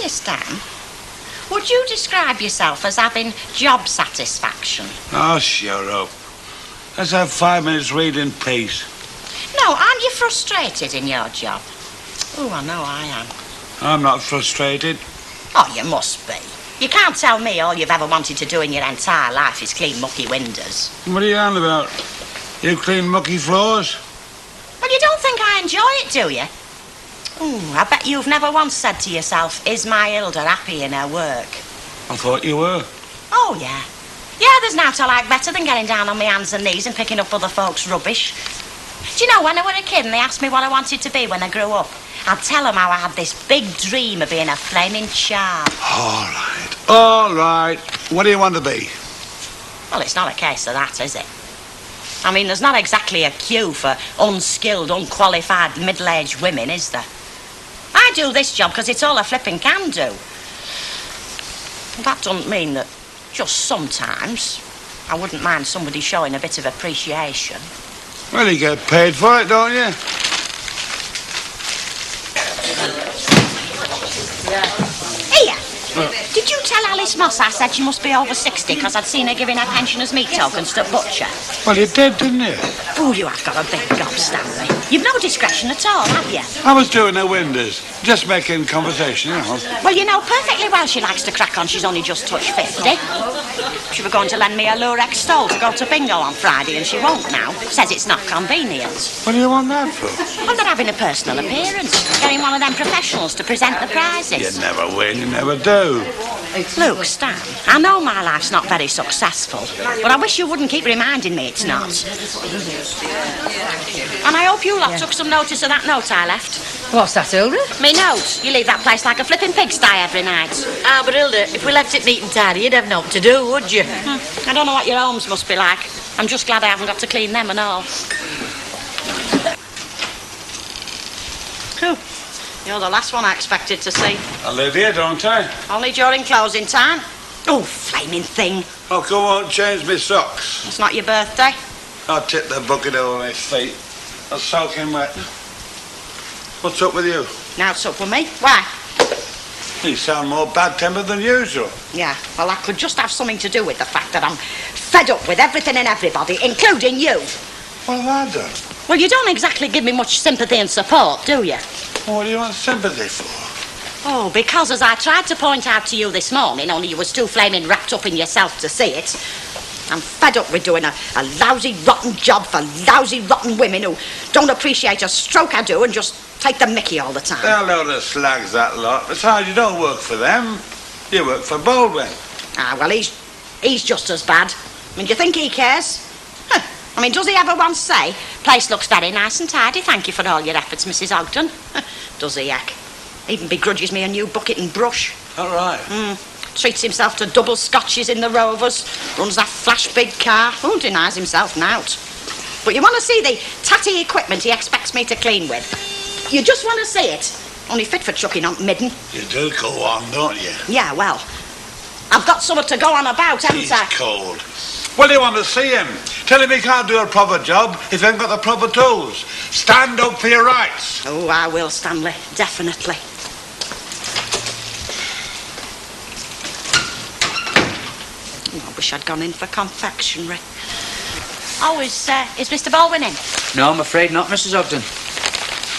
Stan, would you describe yourself as having job satisfaction? Oh, shut up. Let's have 5 minutes reading peace. No, aren't you frustrated in your job? Oh, I know I am. I'm not frustrated. Oh, you must be. You can't tell me all you've ever wanted to do in your entire life is clean mucky windows. What are you on about? You clean mucky floors? Well, you don't think I enjoy it, do you? Ooh, I bet you've never once said to yourself, is my Hilda happy in her work? I thought you were. Oh, yeah. Yeah, there's nought I like better than getting down on my hands and knees and picking up other folks' rubbish. Do you know, when I were a kid and they asked me what I wanted to be when I grew up, I'd tell them how I had this big dream of being a flaming charm. All right. What do you want to be? Well, it's not a case of that, is it? I mean, there's not exactly a queue for unskilled, unqualified, middle-aged women, is there? I do this job because it's all I flipping can do. That doesn't mean that just sometimes I wouldn't mind somebody showing a bit of appreciation. Well, you get paid for it, don't you? Here, did you tell Alice Moss I said she must be over 60 because I'd seen her giving her pensioners meat tokens to butcher? Well, you did, didn't you? Oh, you have got a big gob, Stanley. You've no discretion at all, have you? I was doing her windows, just making conversation, you know. Well, you know perfectly well she likes to crack on. She's only just touched 50. She was going to lend me a Lurex stole to go to bingo on Friday, and she won't now. Says it's not convenient. What do you want that for? Well, they're having a personal appearance. Getting one of them professionals to present the prizes. You never win, you never do. Look, Stan, I know my life's not very successful, but I wish you wouldn't keep reminding me it's not. And I hope you lot took some notice of that note I left. What's that, Hilda? Me note. You leave that place like a flipping pigsty every night. Ah, but Hilda, if we left it neat and tidy, you'd have nothing to do, would you? I don't know what your homes must be like. I'm just glad I haven't got to clean them and all. Oh, you're the last one I expected to see. I live here, don't I? Only during closing time. Oh, flaming thing. Oh, come on, change me socks. It's not your birthday. I'll tip the bucket over my feet. I'll soak in wet. What's up with you? Now it's up with me. Why? You sound more bad-tempered than usual. Yeah, well, that could just have something to do with the fact that I'm fed up with everything and everybody, including you. What have I done? Well, you don't exactly give me much sympathy and support, do you? Well, what do you want sympathy for? Oh, because as I tried to point out to you this morning, only you was too flaming wrapped up in yourself to see it, I'm fed up with doing a lousy, rotten job for lousy, rotten women who don't appreciate a stroke I do and just take the mickey all the time. They're a load of slags, that lot. Besides, you don't work for them. You work for Baldwin. Ah, well, he's just as bad. I mean, do you think he cares? Huh. I mean, does he ever once say, place looks very nice and tidy, thank you for all your efforts, Mrs. Ogden? Does he, heck? Even begrudges me a new bucket and brush. All right. Treats himself to double scotches in the Rovers. Runs that flash big car. Who denies himself nout. But you want to see the tatty equipment he expects me to clean with? You just want to see it. Only fit for chucking on midden. You do go on, don't you? Yeah, well, I've got something to go on about, haven't He's I? cold. Well, you want to see him? Tell him he can't do a proper job if he ain't got the proper tools. Stand up for your rights. Oh, I will, Stanley. Definitely. I wish I'd gone in for confectionery. Oh, is Mr. Baldwin in? No, I'm afraid not, Mrs. Ogden.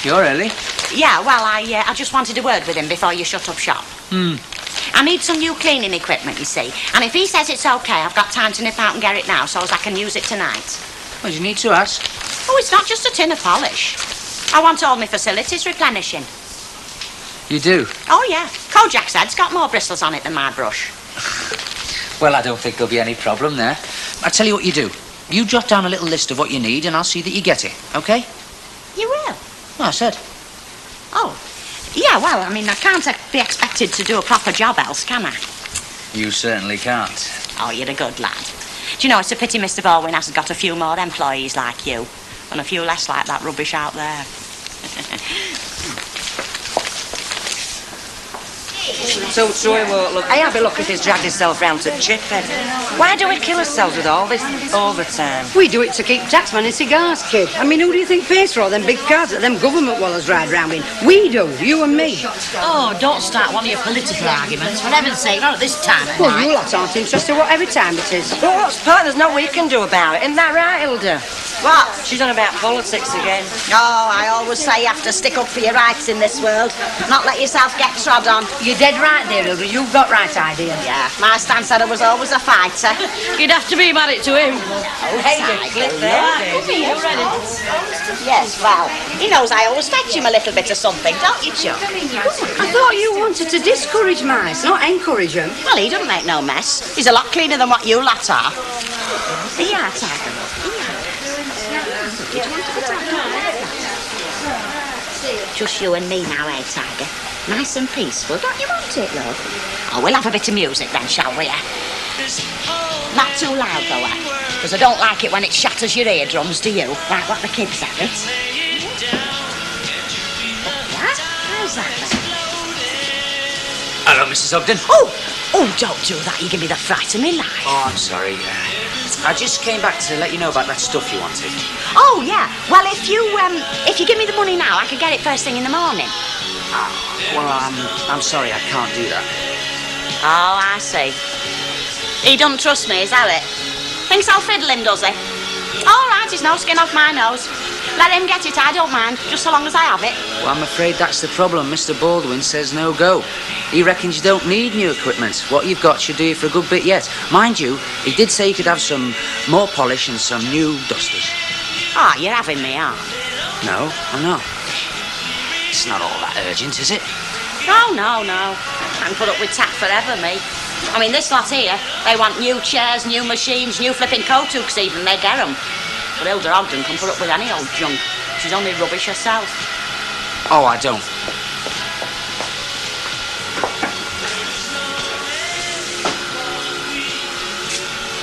You're early. Yeah, well, I just wanted a word with him before you shut up shop. I need some new cleaning equipment, you see. And if he says it's okay, I've got time to nip out and get it now so as I can use it tonight. Well, you need to ask. Oh, it's not just a tin of polish. I want all my facilities replenishing. You do? Oh, yeah. Kojak's head's got more bristles on it than my brush. Well, I don't think there'll be any problem there. I'll tell you what you do. You jot down a little list of what you need and I'll see that you get it, okay? You will? Well, I said. Oh. Yeah, well, I mean, I can't be expected to do a proper job else, can I? You certainly can't. Oh, you're a good lad. Do you know, it's a pity Mr. Baldwin hasn't got a few more employees like you and a few less like that rubbish out there. So it won't look. I'll be lucky if he's dragged himself round to Chiphead. Why do we kill ourselves with all this all the time? We do it to keep taxman in cigars, kid. I mean, who do you think pays for all them big cars that them government wallers ride round in? We do, you and me. Oh, don't start one of your political arguments. For heaven's sake, not at this time of Well, night. you lot aren't interested whatever time it is. Well, what's the point? There's nothing we can do about it. Isn't that right, Hilda? What? She's on about politics again. Oh, I always say you have to stick up for your rights in this world, not let yourself get trod on. You're dead right there, Hilda. You've got right idea. Yeah, my stepson was always a fighter. You'd have to be married to him. Hey, Clip there. Yes, well, he knows I always fetch him a little bit of something, don't you, Chuck? I thought you wanted to discourage mice, not encourage them. Well, he doesn't make no mess. He's a lot cleaner than what you lot are. Yeah, Tiger. Just you and me now, eh, Tiger? Nice and peaceful. Don't you want it, love? Oh, we'll have a bit of music then, shall we, eh? Not too loud, though, eh? Because I don't like it when it shatters your eardrums, do you? Like what the kids have it. What? How's that, then? Hello, Mrs. Ogden. Oh, don't do that. You give me the fright of me life. Oh, I'm sorry. I just came back to let you know about that stuff you wanted. Oh, yeah. Well, if you give me the money now, I can get it first thing in the morning. Well, I'm sorry, I can't do that. Oh, I see. He doesn't trust me, is that it? Thinks I'll fiddle him, does he? All right, he's no skin off my nose. Let him get it, I don't mind, just so long as I have it. Well, I'm afraid that's the problem. Mr. Baldwin says no go. He reckons you don't need new equipment. What you've got should do you for a good bit yet. Mind you, he did say you could have some more polish and some new dusters. Ah, you're having me, huh? No, I'm not. It's not all that urgent, is it? No. I can put up with tack forever, me. I mean, this lot here, they want new chairs, new machines, new flipping coat hooks even, they get them. But Hilda Ogden can put up with any old junk. She's only rubbish herself. Oh, I don't.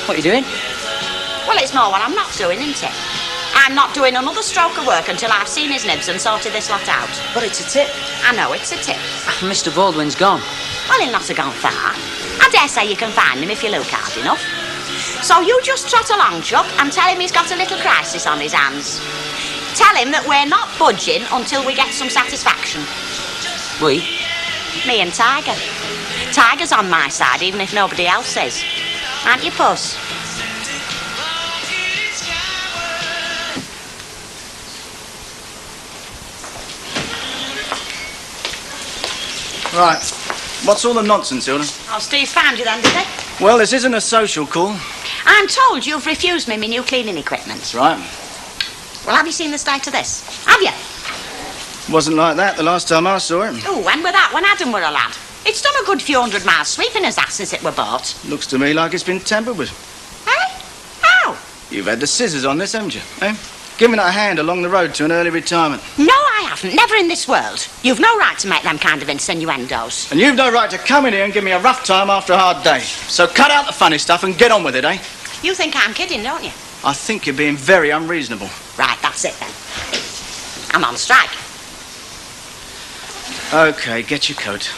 What are you doing? Well, it's more what I'm not doing, isn't it? I'm not doing another stroke of work until I've seen his nibs and sorted this lot out. But it's a tip. I know, it's a tip. Mr. Baldwin's gone. Well, he'll not have gone far. I dare say you can find him if you look hard enough. So you just trot along, Chuck, and tell him he's got a little crisis on his hands. Tell him that we're not budging until we get some satisfaction. We? Me and Tiger. Tiger's on my side, even if nobody else is. Aren't you, Puss? Right. What's all the nonsense, Hilda? Oh, Steve found you then, did he? Well, this isn't a social call. I'm told you've refused me my new cleaning equipment. That's right. Well, have you seen the state of this? Have you? Wasn't like that the last time I saw it. Oh, when were that? When Adam were a lad. It's done a good few 100 miles sweeping us that since it were bought. Looks to me like it's been tampered with. Eh? How? You've had the scissors on this, haven't you? Eh? Giving it a hand along the road to an early retirement. No, I haven't. Never in this world. You've no right to make them kind of insinuendos. And you've no right to come in here and give me a rough time after a hard day. So cut out the funny stuff and get on with it, eh? You think I'm kidding, don't you? I think you're being very unreasonable. Right, that's it then. I'm on strike. OK, get your coat.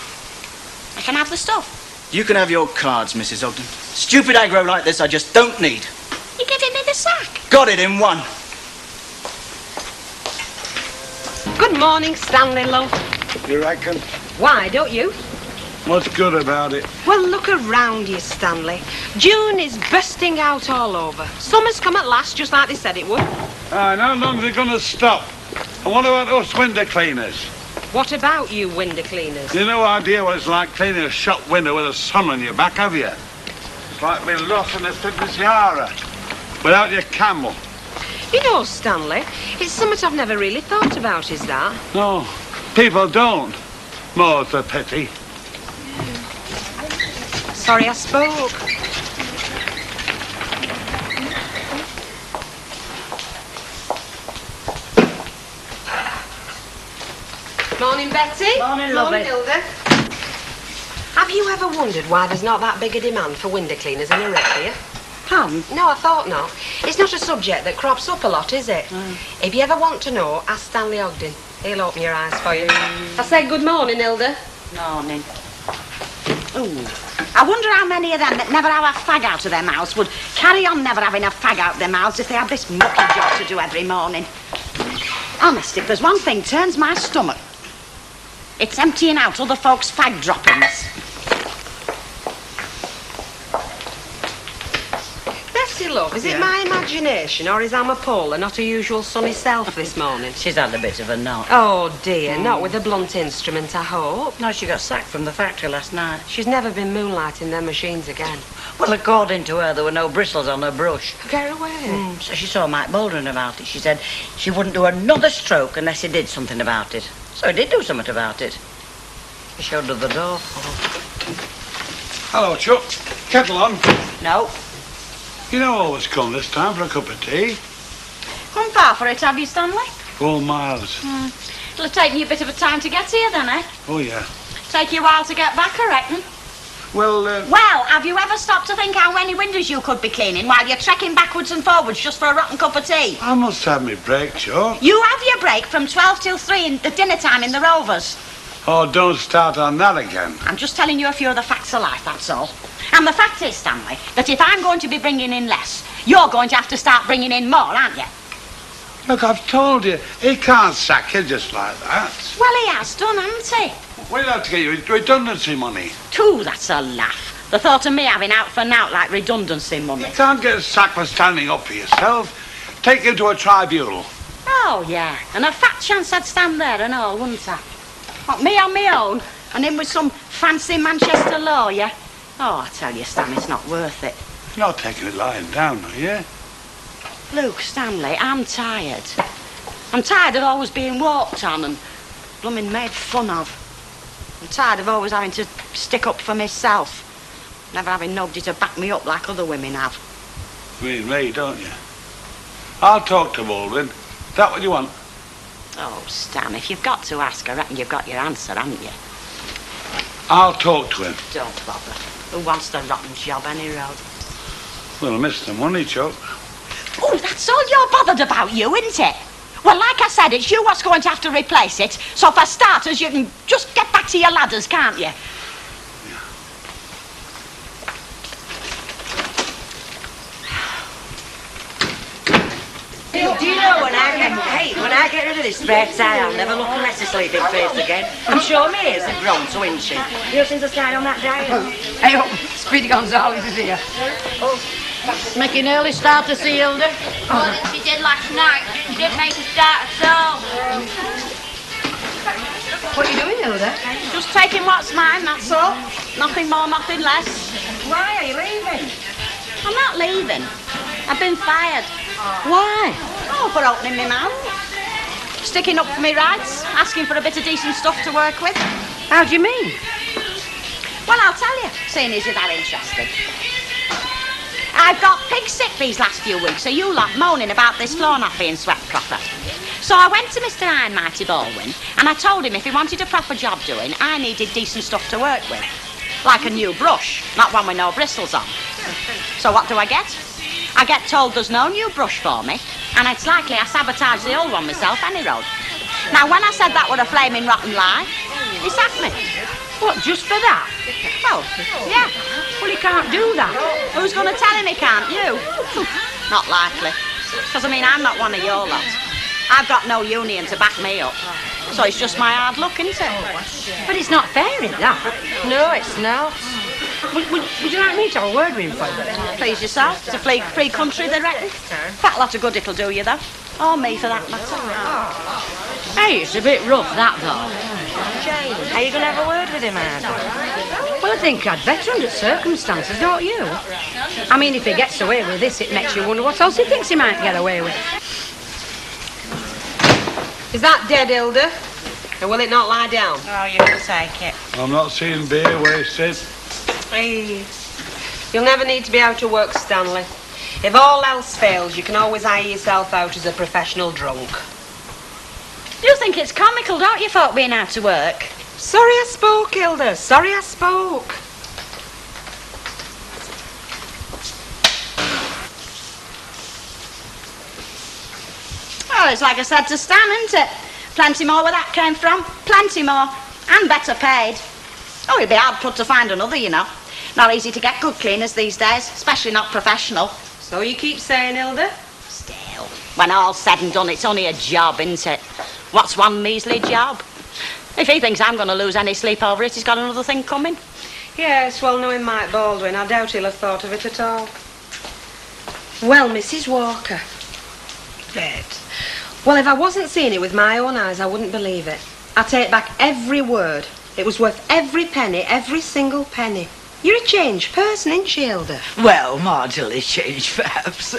I can have the stuff. You can have your cards, Mrs. Ogden. Stupid aggro like this I just don't need. You're giving me the sack. Got it in one. Good morning, Stanley, love. You reckon? Why, don't you? What's good about it? Well, look around you, Stanley. June is bursting out all over. Summer's come at last, just like they said it would. And how long's it going to stop? And what about us window cleaners? What about you window cleaners? You no idea what it's like cleaning a shop window with the sun on your back, have you? It's like being lost in the Sahara without your camel. You know, Stanley, it's something I've never really thought about, is that? No, people don't. More's the pity. Sorry I spoke. Morning, Betty. Morning, lovely. Morning, Hilda. Have you ever wondered why there's not that big a demand for window cleaners in Arabia? No, I thought not. It's not a subject that crops up a lot, is it? If you ever want to know, ask Stanley Ogden. He'll open your eyes for you. I said good morning, Hilda. Morning. Ooh. I wonder how many of them that never have a fag out of their mouths would carry on never having a fag out of their mouths if they had this mucky job to do every morning. Honest, if there's one thing turns my stomach, it's emptying out other folks' fag droppings. Bessie, love, is it my imagination or is Amapola not her usual sunny self this morning? She's had a bit of a knock. Oh, dear, not with a blunt instrument, I hope. No, she got sacked from the factory last night. She's never been moonlighting them machines again. Well, according to her, there were no bristles on her brush. Get away. So she saw Mike bouldering about it. She said she wouldn't do another stroke unless he did something about it. So he did do something about it. He showed her the door. Hello, Chuck. Kettle on? No. You know I always come this time for a cup of tea. Come far for it, have you, Stanley? 4 miles. It'll have taken you a bit of a time to get here, then, eh? Oh, yeah. Take you a while to get back, I reckon. Well, Well, have you ever stopped to think how many windows you could be cleaning while you're trekking backwards and forwards just for a rotten cup of tea? I must have my break, Chuck. You have your break from 12 till 3 in the dinner time in the Rovers. Oh, don't start on that again. I'm just telling you a few of the facts of life, that's all. And the fact is, Stanley, that if I'm going to be bringing in less, you're going to have to start bringing in more, aren't you? Look, I've told you, he can't sack you just like that. Well, he has done, hasn't he? We'll have to get you redundancy money. Too, that's a laugh. The thought of me having out for naught like redundancy money. You can't get sacked for standing up for yourself. Take you to a tribunal. Oh, yeah. And a fat chance I'd stand there and all, wouldn't I? What, me on my own? And him with some fancy Manchester lawyer? Oh, I tell you, Stan, it's not worth it. You're not taking it lying down, are you? Look, Stanley, I'm tired. I'm tired of always being walked on and blooming made fun of. I'm tired of always having to stick up for myself. Never having nobody to back me up like other women have. You mean me, don't you? I'll talk to Baldwin. Is that what you want? Oh, Stan, if you've got to ask, I reckon you've got your answer, haven't you? I'll talk to him. Don't bother. Who wants the rotten job, any road? We'll miss the money, Chuck. Oh, that's all you're bothered about, you, isn't it? Well, like I said, it's you what's going to have to replace it. So for starters, you can just get back to your ladders, can't you? Do you know when I get rid of this spare tie, I'll never look at Lett's sleeping face again. I'm sure my ears have grown to inching. You know, since I started on that diet. Hey, Speedy Gonzales is here. Making an early start to see Hilda? More than she did last night. She didn't make a start at all. What are you doing, Hilda? Just taking what's mine, that's all. Nothing more, nothing less. Why are you leaving? I'm not leaving. I've been fired. Why? Oh, for opening my mouth. Sticking up for me rights, asking for a bit of decent stuff to work with. How do you mean? Well, I'll tell you, seeing as you're that interested. I've got pig sick these last few weeks, so you lot moaning about this floor not being swept proper. So I went to Mr. Ironmighty Baldwin, and I told him if he wanted a proper job doing, I needed decent stuff to work with. Like a new brush, not one with no bristles on. So what do I get? I get told there's no new brush for me, and it's likely I sabotaged the old one myself any road. Now, when I said that were a flaming rotten lie, he sacked me. What, just for that? Well, yeah. Well, he can't do that. Who's going to tell him he can't? You? Not likely. Because, I mean, I'm not one of your lot. I've got no union to back me up. So it's just my hard luck, isn't it? But it's not fair, is that? No, it's not. Would you like me to have a word with him for you? Please yourself. It's a free country, they reckon. Fat lot of good it'll do you, though. Or me, for that matter. Hey, it's a bit rough, that, though. Jane, are you going to have a word with him, Ed? Well, I think I'd better under circumstances, don't you? I mean, if he gets away with this, it makes you wonder what else he thinks he might get away with. Is that dead, Hilda? Or will it not lie down? Oh, you can take it. I'm not seeing beer wasted. Please. You'll never need to be out of work, Stanley. If all else fails, you can always hire yourself out as a professional drunk. You think it's comical, don't you, folk being out to work? Sorry I spoke, Hilda. Sorry I spoke. Well, it's like I said to Stan, isn't it? Plenty more where that came from. Plenty more. And better paid. Oh, it'd be hard put to find another, you know. Not easy to get good cleaners these days, especially not professional. So you keep saying, Hilda? Still, when all's said and done, it's only a job, isn't it? What's one measly job? If he thinks I'm going to lose any sleep over it, he's got another thing coming. Yes, well, knowing Mike Baldwin, I doubt he'll have thought of it at all. Well, Mrs. Walker. Dead. Well, if I wasn't seeing it with my own eyes, I wouldn't believe it. I take back every word. It was worth every penny, every single penny. You're a changed person, ain't you, Hilda? Well, marginally changed, perhaps.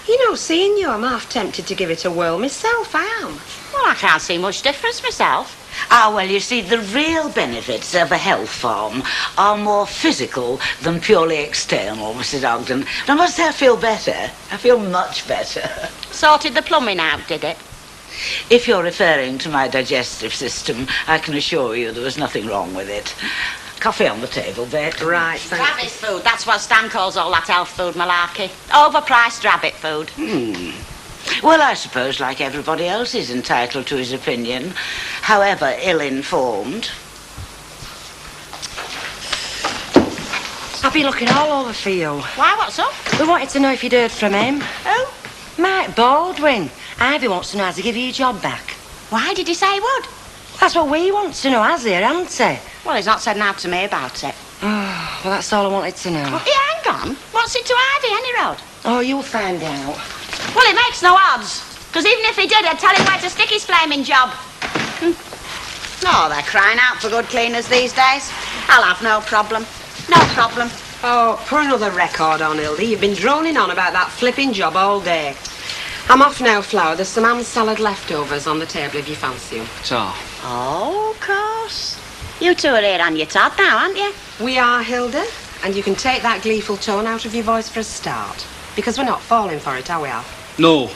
You know, seeing you, I'm half tempted to give it a whirl myself, I am. Well, I can't see much difference myself. Ah, well, you see, the real benefits of a health farm are more physical than purely external, Mrs. Ogden. And I must say I feel better. I feel much better. Sorted the plumbing out, did it? If you're referring to my digestive system, I can assure you there was nothing wrong with it. Coffee on the table, Bet. Right, thank you. Rabbit food, that's what Stan calls all that health food malarkey. Overpriced rabbit food. Well, I suppose, like everybody else, he's entitled to his opinion, however ill-informed. I've been looking all over for you. Why, what's up? We wanted to know if you'd heard from him. Who? Mike Baldwin. Ivy wants to know how to give you your job back. Why did he say he would? That's what we want to know, has he, hasn't he? Well, he's not said now to me about it. Oh, well, that's all I wanted to know. Well, hang on. What's it to Ivy, any road? Oh, you'll find out. Well, it makes no odds. Because even if he did, I'd tell him where to stick his flaming job. Oh, they're crying out for good cleaners these days. I'll have no problem. No problem. Oh, put another record on, Hilda. You've been droning on about that flipping job all day. I'm off now, Flower. There's some ham salad leftovers on the table if you fancy them. Oh, of course. You two are here on your Todd now, aren't you? We are, Hilda. And you can take that gleeful tone out of your voice for a start. Because we're not falling for it, are we, Al? No.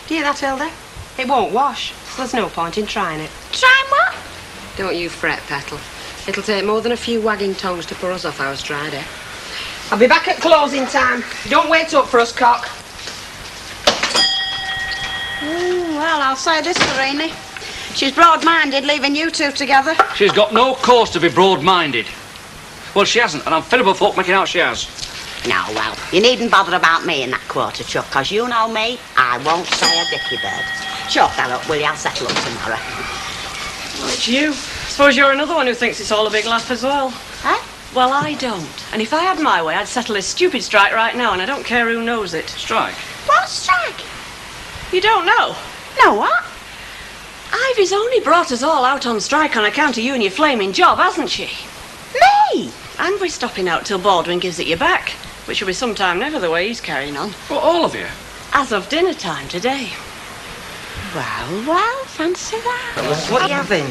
Do you hear that, Hilda? It won't wash, so there's no point in trying it. Trying what? Don't you fret, Petal. It'll take more than a few wagging tongues to put us off our stride, eh? I'll be back at closing time. Don't wait up for us, cock. Well, I'll say this for Rainey. She's broad-minded, leaving you two together. She's got no cause to be broad-minded. Well, she hasn't, and I'm fed up with folk making out she has. No, well, you needn't bother about me in that quarter, Chuck, because you know me, I won't say a dicky bird. Chalk that up, will you? I'll settle up tomorrow. Well, it's you. Suppose you're another one who thinks it's all a big laugh as well. Huh? Well, I don't. And if I had my way, I'd settle this stupid strike right now, and I don't care who knows it. Strike? What strike? You don't know? No, what? Ivy's only brought us all out on strike on account of you and your flaming job, hasn't she? Me? And we're stopping out till Baldwin gives it you back, which will be sometime never the way he's carrying on. Well, all of you? As of dinner time today. Well, fancy that. What are you having?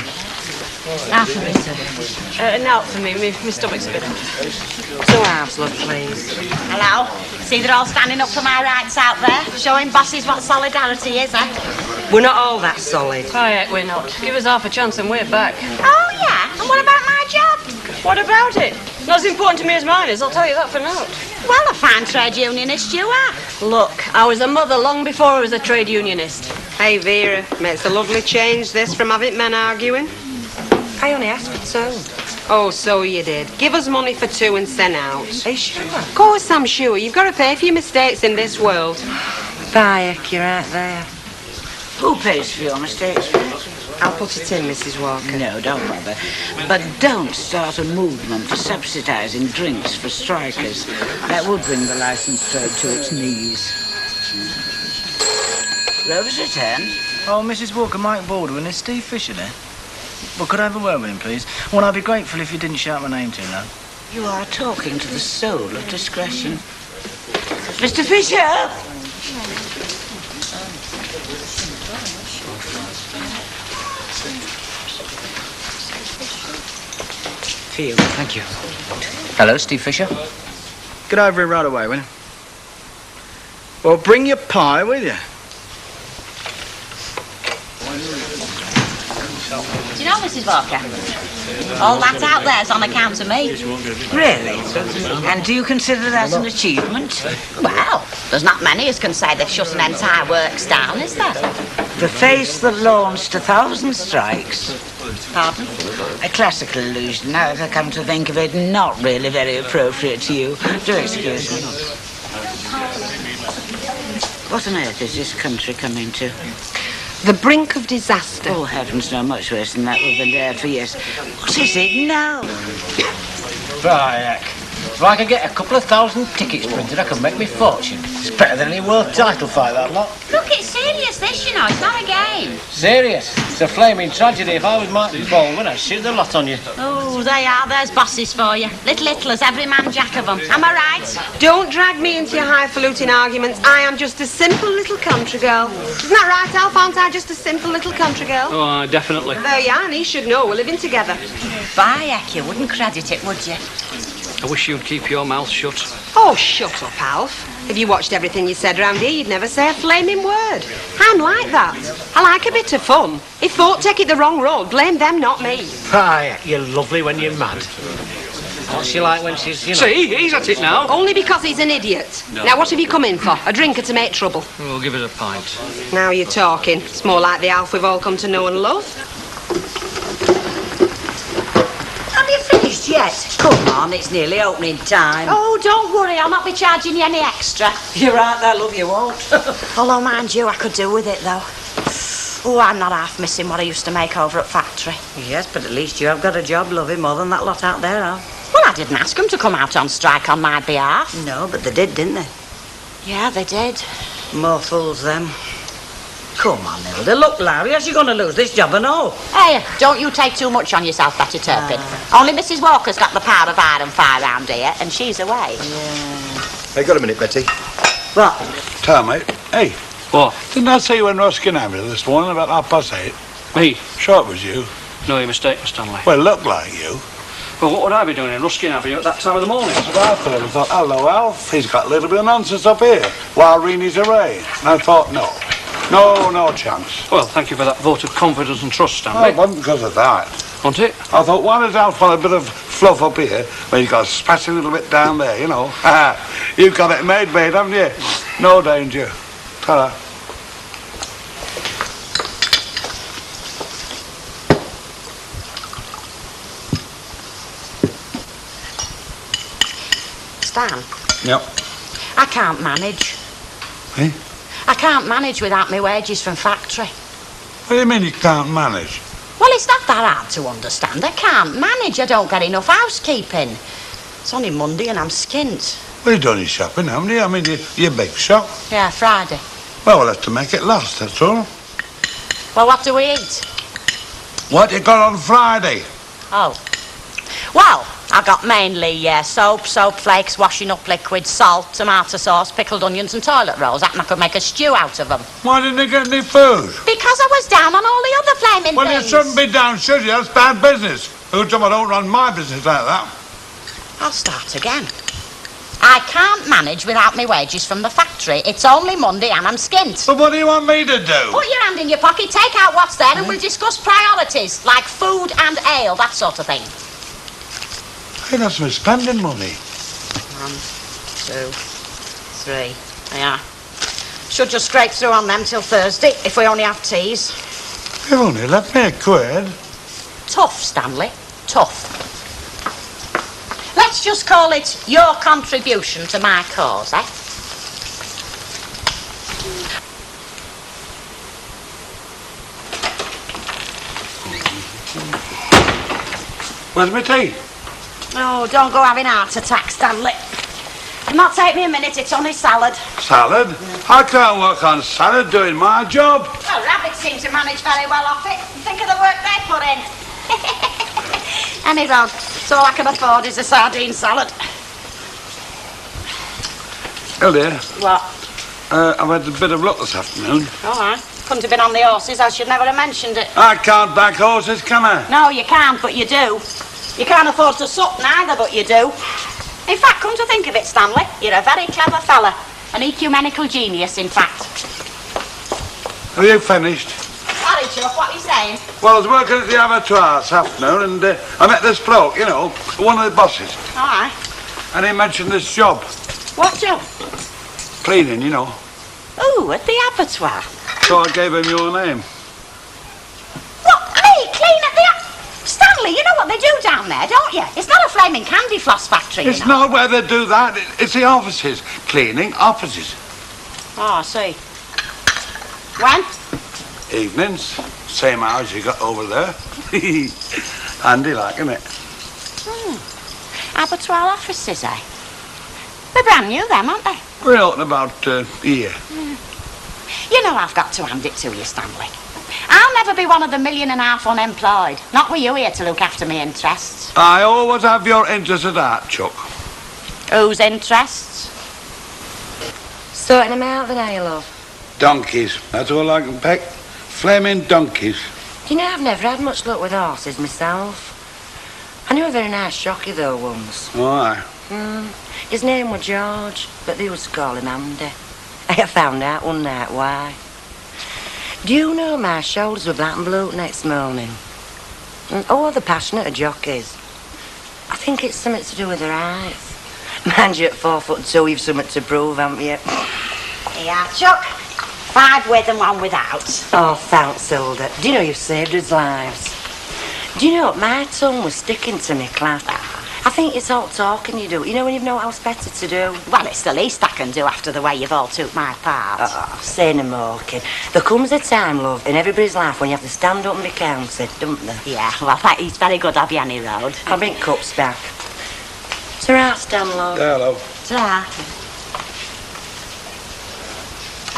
Half of it, now for me. My stomach's a bit... 2 halves, love, please. Hello? See, they're all standing up for my rights out there, showing bosses what solidarity is, eh? We're not all that solid. Oh, heck, we're not. Give us half a chance and we're back. Oh, yeah? And what about my job? What about it? Not as important to me as mine is, I'll tell you that for now. Well, a fine trade unionist you are. Look, I was a mother long before I was a trade unionist. Hey, Vera, makes a lovely change, this, from having men arguing. I only asked for 2. Oh, so you did. Give us money for 2 and send out. Are you sure? Of course I'm sure. You've got to pay for your mistakes in this world. Bye, Eck, you're right there. Who pays for your mistakes? I'll put it in, Mrs. Walker. No, don't bother. But don't start a movement for subsidising drinks for strikers. That would bring the licence trade to its knees. Rover's return. Oh, Mrs. Walker, Mike Baldwin, is Steve Fisher there? Well, could I have a word with him, please? Well, I'd be grateful if you didn't shout my name too loud. You are talking to the soul of discretion. Mr. Fisher! Feel. Thank you. Hello, Steve Fisher. Get over here right away, will you? Well, bring your pie, will you? Do you know, Mrs. Walker? All that out there's on account of me. Really? And do you consider that an achievement? Well, there's not many as can say they've shut an entire works down, is there? The face that launched 1,000 strikes. Pardon? A classical illusion, now that I come to think of it, not really very appropriate to you. Do excuse me. What on earth is this country coming to? The brink of disaster. Oh, heavens, no, much worse than that. We've been there for years. What is it now? Right, if I could get a couple of thousand tickets printed, I could make me fortune. It's better than any world title fight, that lot. Look, it's serious, this, you know. It's not a game. Serious? It's a flaming tragedy. If I was Mike Baldwin, I'd shoot the lot on you. Oh, they are. There's bosses for you. Little Hitlers, every man jack of them. Am I right? Don't drag me into your highfalutin arguments. I am just a simple little country girl. Isn't that right, Alf? Aren't I just a simple little country girl? Oh, definitely. There you are, and he should know. We're living together. By heck, you wouldn't credit it, would you? I wish you'd keep your mouth shut. Oh, shut up, Alf. If you watched everything you said round here, you'd never say a flaming word. I'm like that. I like a bit of fun. If folk take it the wrong road, blame them, not me. Right, you're lovely when you're mad. What's she like when she's, you know... See, he's at it now. Only because he's an idiot. No. Now, what have you come in for? A drinker to make trouble? We'll give it a pint. Now you're talking. It's more like the Alf we've all come to know and love. Have you finished yet? Come on, it's nearly opening time. Oh, don't worry. I'll not be charging you any extra. You're right there, love, you won't. Although, mind you, I could do with it, though. Oh, I'm not half missing what I used to make over at factory. Yes, but at least you have got a job, lovey, more than that lot out there, huh? Well, I didn't ask them to come out on strike on my behalf. No, but they did, didn't they? Yeah, they did. More fools, them. Come on, Hilda. Look, Larry, how's you going to lose this job and all? Hey, don't you take too much on yourself, Betty Turpin. Only Mrs. Walker's got the power of iron and fire round here, and she's away. Yeah. Hey, got a minute, Betty? What? Tom, mate. Hey. What? Didn't I see you in Ruskin Avenue this morning about 8:30? Me? Sure it was you. No, you're mistaken, Stanley. Well, it looked like you. Well, what would I be doing in Ruskin Avenue at that time of the morning? So I thought, hello, Alf. He's got a little bit of nonsense up here while Reenie's away. And I thought, no, no chance. Well, thank you for that vote of confidence and trust, Oh, Stanley. it wasn't because of that. Wasn't it? I thought, why does Alf want a bit of fluff up here when he's got a splash a little bit down there, you know? You've got it made, mate, haven't you? No danger. Ta-ra. Stan, Yep. I can't manage. Eh? I can't manage without my wages from factory. What do you mean you can't manage? Well, it's not that hard to understand. I can't manage. I don't get enough housekeeping. It's only Monday and I'm skint. Well, you've done your shopping, haven't you? I mean, your big shop. Yeah, Friday. Well, we'll have to make it last, that's all. Well, what do we eat? What you got on Friday? Oh. Well, I got mainly soap flakes, washing up liquid, salt, tomato sauce, pickled onions and toilet rolls. That and I could make a stew out of them. Why didn't you get any food? Because I was down on all the other flaming Well, things. you shouldn't be down, should you? That's bad business. Who told me I don't run my business like that? I'll start again. I can't manage without my wages from the factory. It's only Monday and I'm skint. But what do you want me to do? Put your hand in your pocket, take out what's there and we'll discuss priorities, like food and ale, that sort of thing. Hey, that's me spending money. 1, 2, 3. Yeah. Should just scrape through on them till Thursday, if we only have teas. You've only left me £1. Tough, Stanley. Tough. Let's just call it your contribution to my cause, eh? Where's my tea? Oh, don't go having heart attack, Stanley. It'll not take me a minute, it's only salad. Salad? I can't work on salad doing my job. Well, rabbits seem to manage very well off it. Think of the work they put in. Anyhow, so all I can afford is a sardine salad. Hilda, What? I've had a bit of luck this afternoon. All right. Couldn't have been on the horses, I should never have mentioned it. I can't back horses, can I? No, you can't, but you do. You can't afford to sup neither, but you do. In fact, come to think of it, Stanley, you're a very clever fella. An ecumenical genius, in fact. Have you finished? Sorry, Chuck, what are you saying? Well, I was working at the abattoir this afternoon and I met this bloke, you know, one of the bosses. All right. And he mentioned this job. What job? Cleaning, you know. Ooh, at the abattoir. So I gave him your name. What, me? Clean at the Stanley, you know what they do down there, don't you? It's not a flaming candy floss factory, It's you know. not where they do that. It's the offices. Cleaning offices. Oh, I see. When? Evenings. Same hours you got over there. Handy like, isn't it? Abattoir offices, eh? They're brand new, them, aren't they? We're out in about a year. You know I've got to hand it to you, Stanley. I'll never be one of the 1.5 million unemployed. Not with you here to look after me interests. I always have your interest at heart, Chuck. Whose interests? Sorting them out then, are you, love? Donkeys. That's all I can pick. Flaming donkeys. Do you know, I've never had much luck with horses myself. I knew a very nice jockey, though, once. Oh, aye. His name was George, but they used to call him Andy. I found out one night why. Do you know my shoulders were black and blue next morning? And, the passionate of jockeys. I think it's something to do with their eyes. Mind you, at 4'2", you've something to prove, haven't you? Yeah, Chuck. 5 with and 1 without. Oh, thanks, Hilda. Do you know you've saved his lives? Do you know, my tongue was sticking to me, class. I think it's all talking you do. You know when you've no else better to do? Well, it's the least I can do after the way you've all took my part. Oh, say no more, kid. There comes a time, love, in everybody's life when you have to stand up and be counted, don't there? Yeah, well, he's very good of you, any road. I'll bring cups back. Ta-ra, Stan, love. Hello. Ta-ra.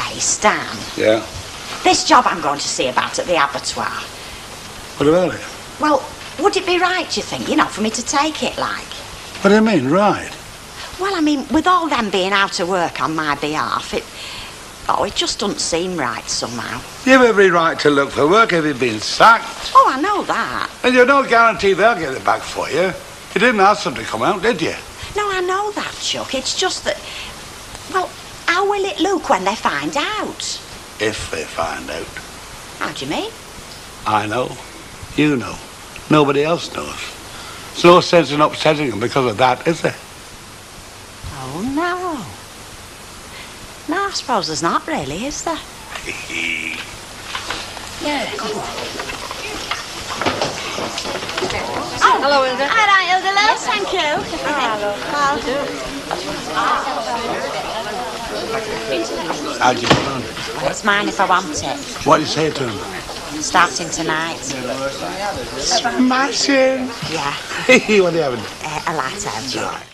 Hey, Stan. Yeah? This job I'm going to see about at the abattoir. What about it? Well, would it be right, do you think, for me to take it, like? What do you mean, right? Well, I mean, with all them being out of work on my behalf, it just doesn't seem right somehow. You've every right to look for work if you've been sacked. Oh, I know that. And you've no guarantee they'll get it back for you. You didn't ask them to come out, did you? No, I know that, Chuck. It's just that... Well, how will it look when they find out? If they find out. How do you mean? I know. You know. Nobody else knows. There's no sense in upsetting them because of that, is there? Oh, no. No, I suppose there's not really, is there? Yeah, come on. Oh, hello, Hilda. All right, Hilda, love. Thank you. How'd you get on? Well, it's mine if I want it. What do you say to him? Starting tonight. Smashing. Yeah. What are you having? A latte. Right.